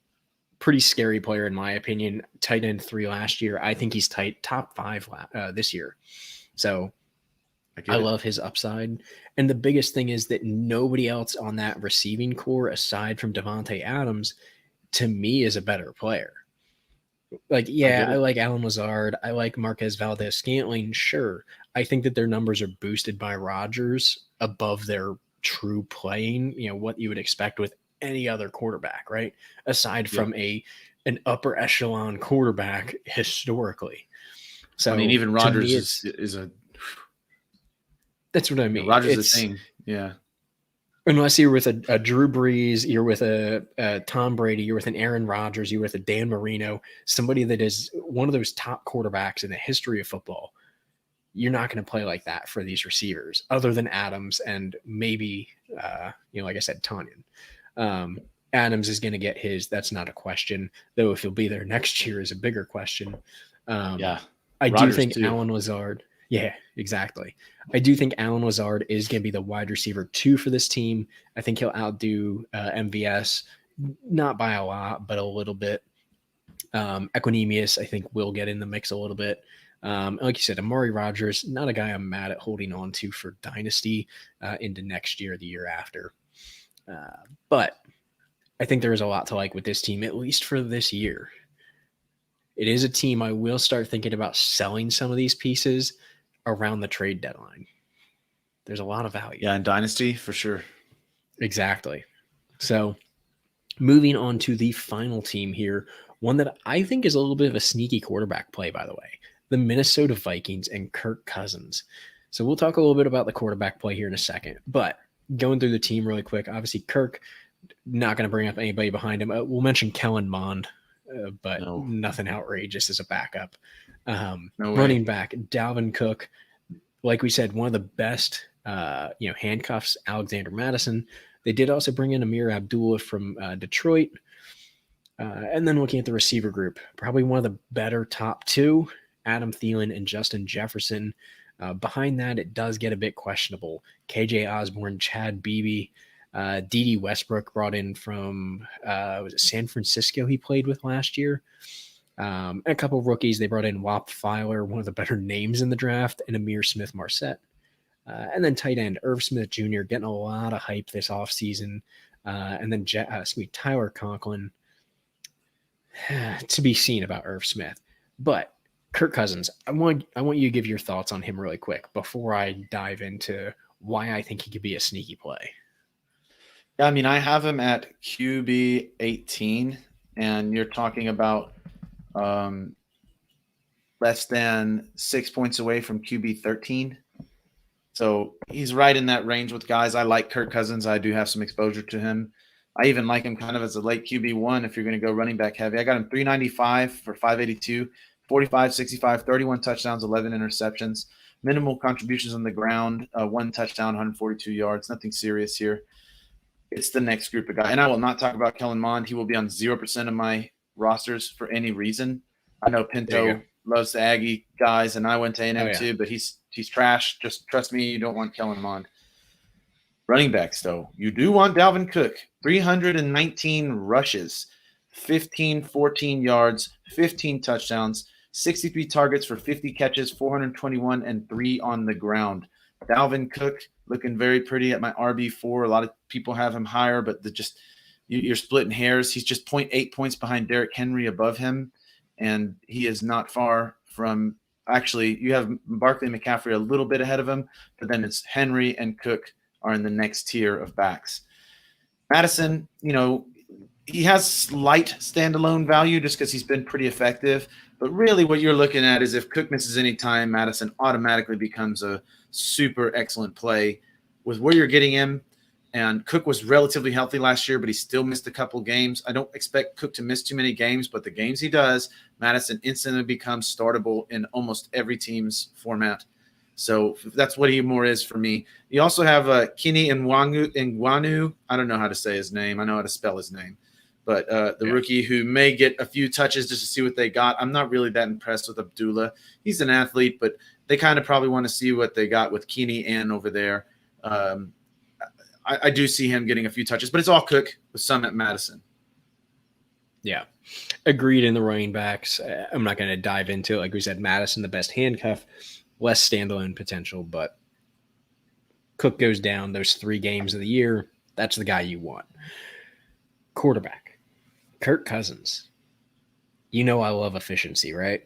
pretty scary player in my opinion. Tight end 3 last year. I think he's top 5 this year. So I love his upside. And the biggest thing is that nobody else on that receiving core, aside from Devontae Adams, to me is a better player. Like, yeah, I like Alan Lazard. I like Marquez Valdez-Scantling. Sure. I think that their numbers are boosted by Rodgers above their true playing, what you would expect with any other quarterback, right? Aside from an upper echelon quarterback historically. So I mean, even Rodgers is a. That's what I mean. Rodgers is a thing. Yeah. Unless you're with a Drew Brees, you're with a Tom Brady, you're with an Aaron Rodgers, you're with a Dan Marino, somebody that is one of those top quarterbacks in the history of football, you're not going to play like that for these receivers other than Adams and maybe, like I said, Tanyan. Adams is going to get his. That's not a question, though. If he'll be there next year is a bigger question. I do think Alan Lazard. Yeah, exactly. I do think Alan Lazard is going to be the wide receiver 2 for this team. I think he'll outdo MVS, not by a lot, but a little bit. Equinemius, I think, will get in the mix a little bit. Like you said, Amari Rodgers, not a guy I'm mad at holding on to for dynasty into next year or the year after. But I think there is a lot to like with this team, at least for this year. It is a team I will start thinking about selling some of these pieces around the trade deadline. There's a lot of value. Yeah, in dynasty for sure. Exactly. So moving on to the final team here, one that I think is a little bit of a sneaky quarterback play, by the way, the Minnesota Vikings and Kirk Cousins. So we'll talk a little bit about the quarterback play here in a second, but going through the team really quick, obviously Kirk, not going to bring up anybody behind him. We'll mention Kellen Mond, but nothing outrageous as a backup. Running back, Dalvin Cook, like we said, one of the best, handcuffs, Alexander Madison. They did also bring in Amir Abdullah from Detroit. And then looking at the receiver group, probably one of the better top 2, Adam Thielen and Justin Jefferson. Behind that, it does get a bit questionable. KJ Osborne, Chad Beebe, D.D. Westbrook brought in from, was it San Francisco he played with last year? And a couple of rookies. They brought in Wap Filer, one of the better names in the draft, and Amir Smith Marsette. And then tight end Irv Smith Jr. getting a lot of hype this offseason. And then Tyler Conklin. To be seen about Irv Smith. But Kirk Cousins, I want you to give your thoughts on him really quick before I dive into why I think he could be a sneaky play. Yeah, I mean, I have him at QB 18, and you're talking about less than 6 points away from QB 13. So he's right in that range with guys. I like Kirk Cousins. I do have some exposure to him. I even like him kind of as a late QB1 if you're going to go running back heavy. I got him 395 for 582, 45, 65, 31 touchdowns, 11 interceptions, minimal contributions on the ground, 1 touchdown, 142 yards, nothing serious here. It's the next group of guys. And I will not talk about Kellen Mond. He will be on 0% of my rosters for any reason. I know Pinto loves the Aggie guys, and I went to A&M too, but he's trash. Just trust me, you don't want Kellen Mond. Running backs, though, you do want Dalvin Cook. 319 rushes, 14 yards, 15 touchdowns, 63 targets for 50 catches, 421, and 3 on the ground. Dalvin Cook looking very pretty at my RB4. A lot of people have him higher, but you're splitting hairs. He's just 0.8 points behind Derrick Henry above him, and he is not far from – actually, you have Barkley and McCaffrey a little bit ahead of him, but then it's Henry and Cook are in the next tier of backs. Madison, he has slight standalone value just because he's been pretty effective. But really what you're looking at is if Cook misses any time, Madison automatically becomes a super excellent play with where you're getting him. And Cook was relatively healthy last year, but he still missed a couple games. I don't expect Cook to miss too many games, but the games he does, Madison instantly becomes startable in almost every team's format. So that's what he more is for me. You also have Kenny Nwanu. I don't know how to say his name. I know how to spell his name. But the rookie who may get a few touches just to see what they got. I'm not really that impressed with Abdullah. He's an athlete, but they kind of probably want to see what they got with Keeney and over there. I do see him getting a few touches, but it's all Cook with some at Madison. Yeah. Agreed in the running backs. I'm not going to dive into it. Like we said, Madison, the best handcuff, less standalone potential, but Cook goes down those 3 games of the year. That's the guy you want. Quarterback, Kirk Cousins. You know I love efficiency, right?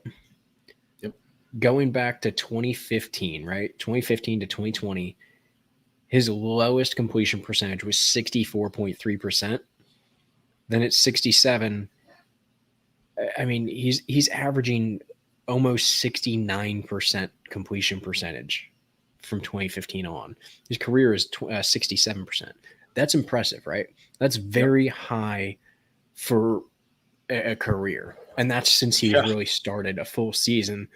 Yep. Going back to 2015, right? 2015 to 2020, his lowest completion percentage was 64.3%. Then it's 67. I mean, he's averaging almost 69% completion percentage from 2015 on. His career is 67%. That's impressive, right? That's very high for a career. And that's since he was really started a full season.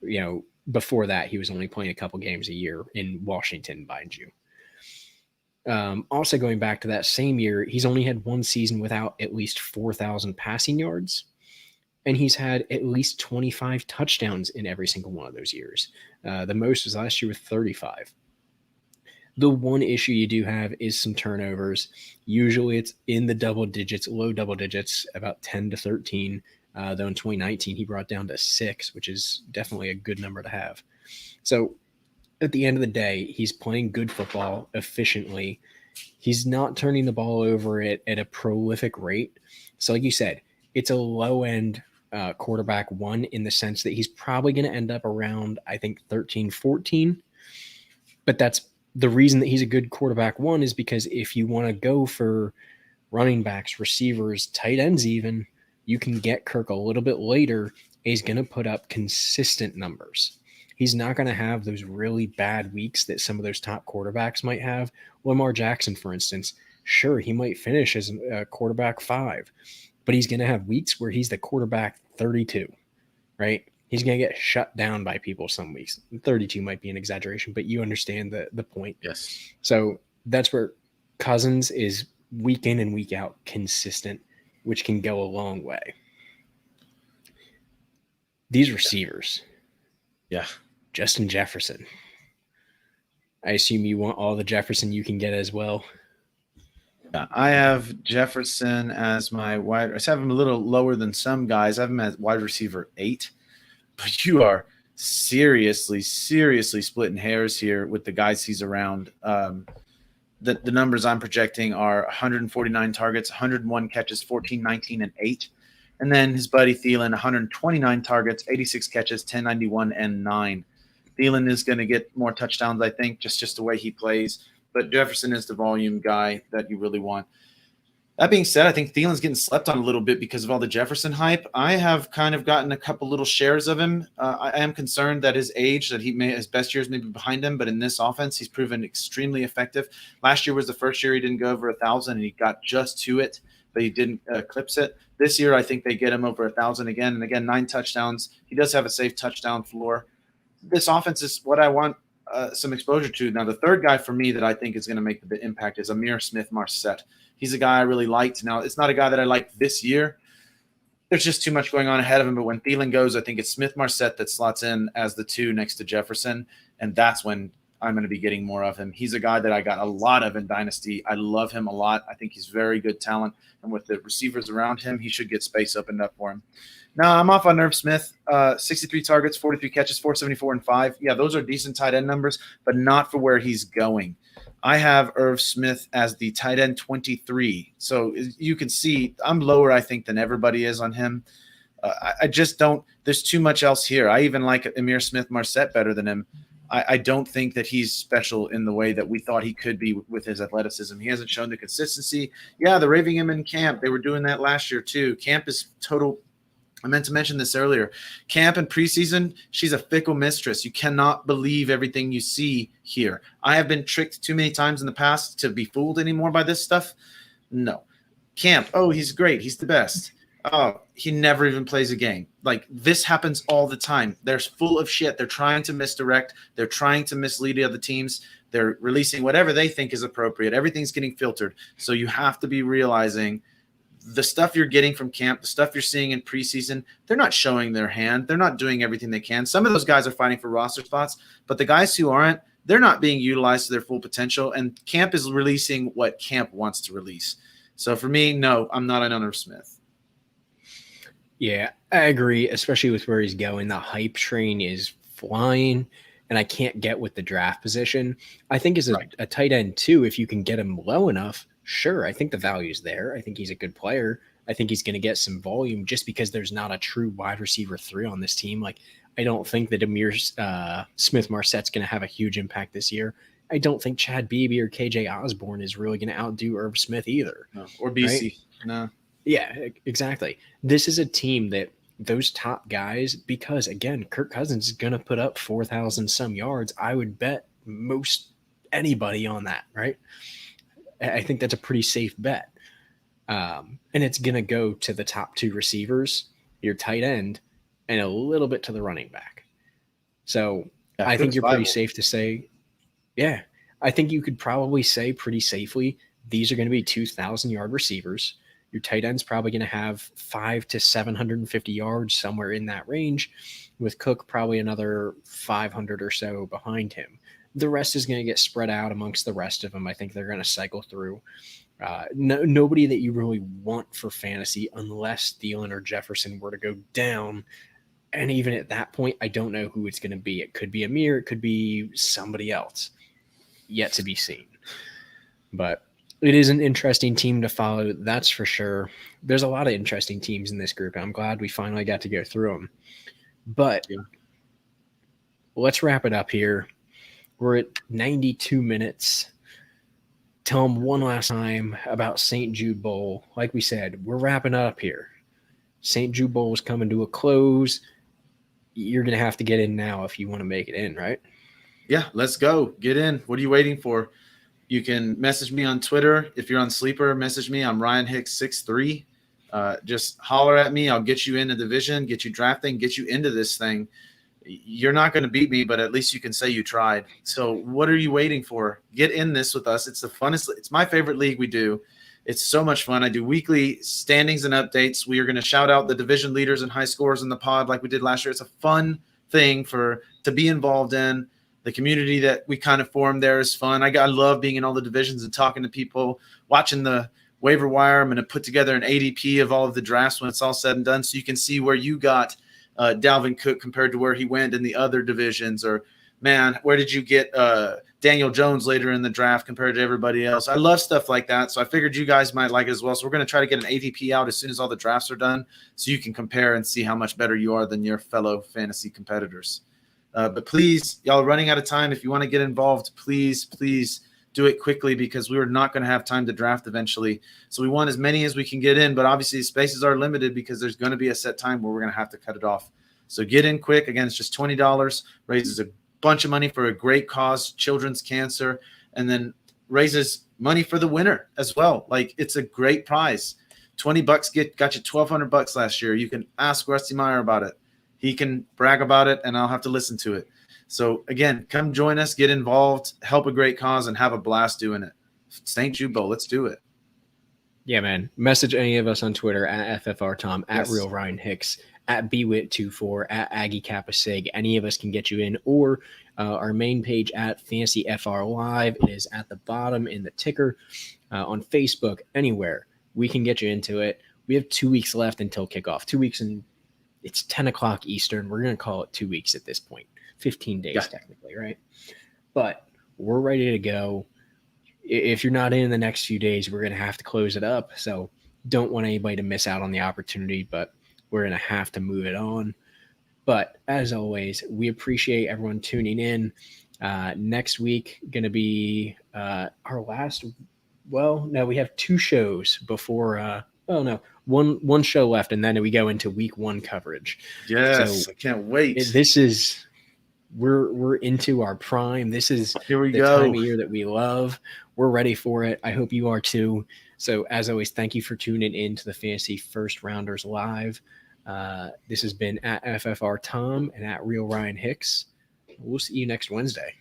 You know, before that, he was only playing a couple games a year in Washington, mind you. Also going back to that same year, he's only had 1 season without at least 4,000 passing yards. And he's had at least 25 touchdowns in every single one of those years. The most was last year with 35. The one issue you do have is some turnovers. Usually it's in the double digits, low double digits, about 10 to 13. Though in 2019, he brought down to 6, which is definitely a good number to have. So at the end of the day, he's playing good football efficiently. He's not turning the ball over at a prolific rate. So like you said, it's a low-end quarterback 1 in the sense that he's probably going to end up around, I think, 13, 14. But that's the reason that he's a good quarterback 1 is because if you want to go for running backs, receivers, tight ends even, you can get Kirk a little bit later. And he's going to put up consistent numbers. He's not going to have those really bad weeks that some of those top quarterbacks might have. Lamar Jackson, for instance, sure, he might finish as a quarterback 5, but he's going to have weeks where he's the quarterback 32, right? He's going to get shut down by people some weeks. 32 might be an exaggeration, but you understand the point. Yes. So that's where Cousins is week in and week out consistent, which can go a long way. These receivers. Yeah. Justin Jefferson. I assume you want all the Jefferson you can get as well. Yeah, I have Jefferson as my wide. I have him a little lower than some guys. I have him as wide receiver 8. But you are seriously splitting hairs here with the guys he's around. The numbers I'm projecting are 149 targets, 101 catches, 14, 19, and 8. And then his buddy Thielen, 129 targets, 86 catches, 1091, and 9. Thielen is going to get more touchdowns, I think, just the way he plays. But Jefferson is the volume guy that you really want. That being said, I think Thielen's getting slept on a little bit because of all the Jefferson hype. I have kind of gotten a couple little shares of him. I am concerned that his age, that his best years may be behind him, but in this offense, he's proven extremely effective. Last year was the first year he didn't go over 1,000, and he got just to it, but he didn't eclipse it. This year, I think they get him over 1,000 again, and again, 9 touchdowns. He does have a safe touchdown floor. This offense is what I want some exposure to. Now, the third guy for me that I think is going to make the impact is Amir Marcette. He's a guy I really liked. Now, it's not a guy that I liked this year. There's just too much going on ahead of him. But when Thielen goes, I think it's Marcette that slots in as the 2 next to Jefferson, and that's when I'm going to be getting more of him. He's a guy that I got a lot of in Dynasty. I love him a lot. I think he's very good talent, and with the receivers around him, he should get space opened up for him. Now, I'm off on Irv Smith, 63 targets, 43 catches, 474 and 5. Yeah, those are decent tight end numbers, but not for where he's going. I have Irv Smith as the tight end 23. So you can see I'm lower, I think, than everybody is on him. I just don't – there's too much else here. I even like Amir Marcette better than him. I don't think that he's special in the way that we thought he could be with his athleticism. He hasn't shown the consistency. Yeah, they're raving him in camp. They were doing that last year too. Camp is total – I meant to mention this earlier. Camp and preseason, she's a fickle mistress. You cannot believe everything you see here. I have been tricked too many times in the past to be fooled anymore by this stuff. No. Camp, oh, he's great. He's the best. Oh, he never even plays a game. Like, this happens all the time. They're full of shit. They're trying to misdirect. They're trying to mislead the other teams. They're releasing whatever they think is appropriate. Everything's getting filtered. So you have to be realizing the stuff you're getting from camp, the stuff you're seeing in preseason, they're not showing their hand. They're not doing everything they can. Some of those guys are fighting for roster spots, but the guys who aren't, they're not being utilized to their full potential, and camp is releasing what camp wants to release. So for me, no, I'm not an owner of Smith. Yeah, I agree, especially with where he's going. The hype train is flying, and I can't get with the draft position. I think as a tight end too, if you can get him low enough, sure, I think the value's there. I think he's a good player. I think he's going to get some volume just because there's not a true wide receiver 3 on this team. Like, I don't think that Amir Smith Marsette's going to have a huge impact this year. I don't think Chad Beebe or KJ Osborne is really going to outdo Irv Smith either. No, or BC. Right? No. Yeah, exactly. This is a team that those top guys, because again, Kirk Cousins is going to put up 4,000 some yards. I would bet most anybody on that, right? I think that's a pretty safe bet. And it's going to go to the top 2 receivers, your tight end, and a little bit to the running back. So yeah, I think you're pretty safe to say, yeah, I think you could probably say pretty safely, these are going to be 2,000-yard receivers. Your tight end's probably going to have 500 to 750 yards, somewhere in that range, with Cook probably another 500 or so behind him. The rest is going to get spread out amongst the rest of them. I think they're going to cycle through. Nobody that you really want for fantasy unless Thielen or Jefferson were to go down. And even at that point, I don't know who it's going to be. It could be Amir. It could be somebody else. Yet to be seen. But it is an interesting team to follow, that's for sure. There's a lot of interesting teams in this group, and I'm glad we finally got to go through them. But let's wrap it up here. We're at 92 minutes. Tell them one last time about St. Jude Bowl. Like we said, we're wrapping up here. St. Jude Bowl is coming to a close. You're going to have to get in now if you want to make it in, right? Yeah, let's go. Get in. What are you waiting for? You can message me on Twitter. If you're on Sleeper, message me. I'm Ryan Hicks 63. Just holler at me. I'll get you in the division, get you drafting, get you into this thing. You're not going to beat me, but at least you can say you tried. So what are you waiting for? Get in this with us. It's the funnest. It's my favorite league we do. It's so much fun. I do weekly standings and updates. We are going to shout out the division leaders and high scorers in the pod like we did last year. It's a fun thing to be involved in. The community that we kind of formed there is fun. I love being in all the divisions and talking to people, watching the waiver wire. I'm going to put together an ADP of all of the drafts when it's all said and done, so you can see where you got Dalvin Cook compared to where he went in the other divisions, or man, where did you get Daniel Jones later in the draft compared to everybody else? I love stuff like that, so I figured you guys might like it as well. So we're going to try to get an ADP out as soon as all the drafts are done, so you can compare and see how much better you are than your fellow fantasy competitors. But please, y'all are running out of time. If you want to get involved, please do it quickly, because we are not going to have time to draft eventually. So we want as many as we can get in, but obviously spaces are limited because there's going to be a set time where we're going to have to cut it off. So get in quick. Again, it's just $20, raises a bunch of money for a great cause, children's cancer, and then raises money for the winner as well. Like, it's a great prize. $20 got you $1,200 last year. You can ask Rusty Meyer about it. He can brag about it, and I'll have to listen to it. So, again, come join us, get involved, help a great cause, and have a blast doing it. St. Jude Bowl, let's do it. Yeah, man. Message any of us on Twitter at FFRTom, at Real Ryan Hicks, at BWIT24, at Aggie Kappa Sig. Any of us can get you in, or our main page at Fantasy FR Live. It is at the bottom in the ticker. On Facebook, anywhere, we can get you into it. We have 2 weeks left until kickoff. 2 weeks, and it's 10 o'clock Eastern. We're going to call it 2 weeks at this point. 15 days technically, right? But we're ready to go. If you're not in the next few days, we're going to have to close it up. So don't want anybody to miss out on the opportunity, but we're going to have to move it on. But as always, we appreciate everyone tuning in. Next week, going to be our last. Well, no, we have 2 shows before. One show left, and then we go into week 1 coverage. Yes, so I can't wait. This is we're into our prime. This is the time of year that we love. We're ready for it. I hope you are too. So as always, thank you for tuning in to the Fantasy First Rounders Live. This has been at FFR Tom and at Real Ryan Hicks. We'll see you next Wednesday.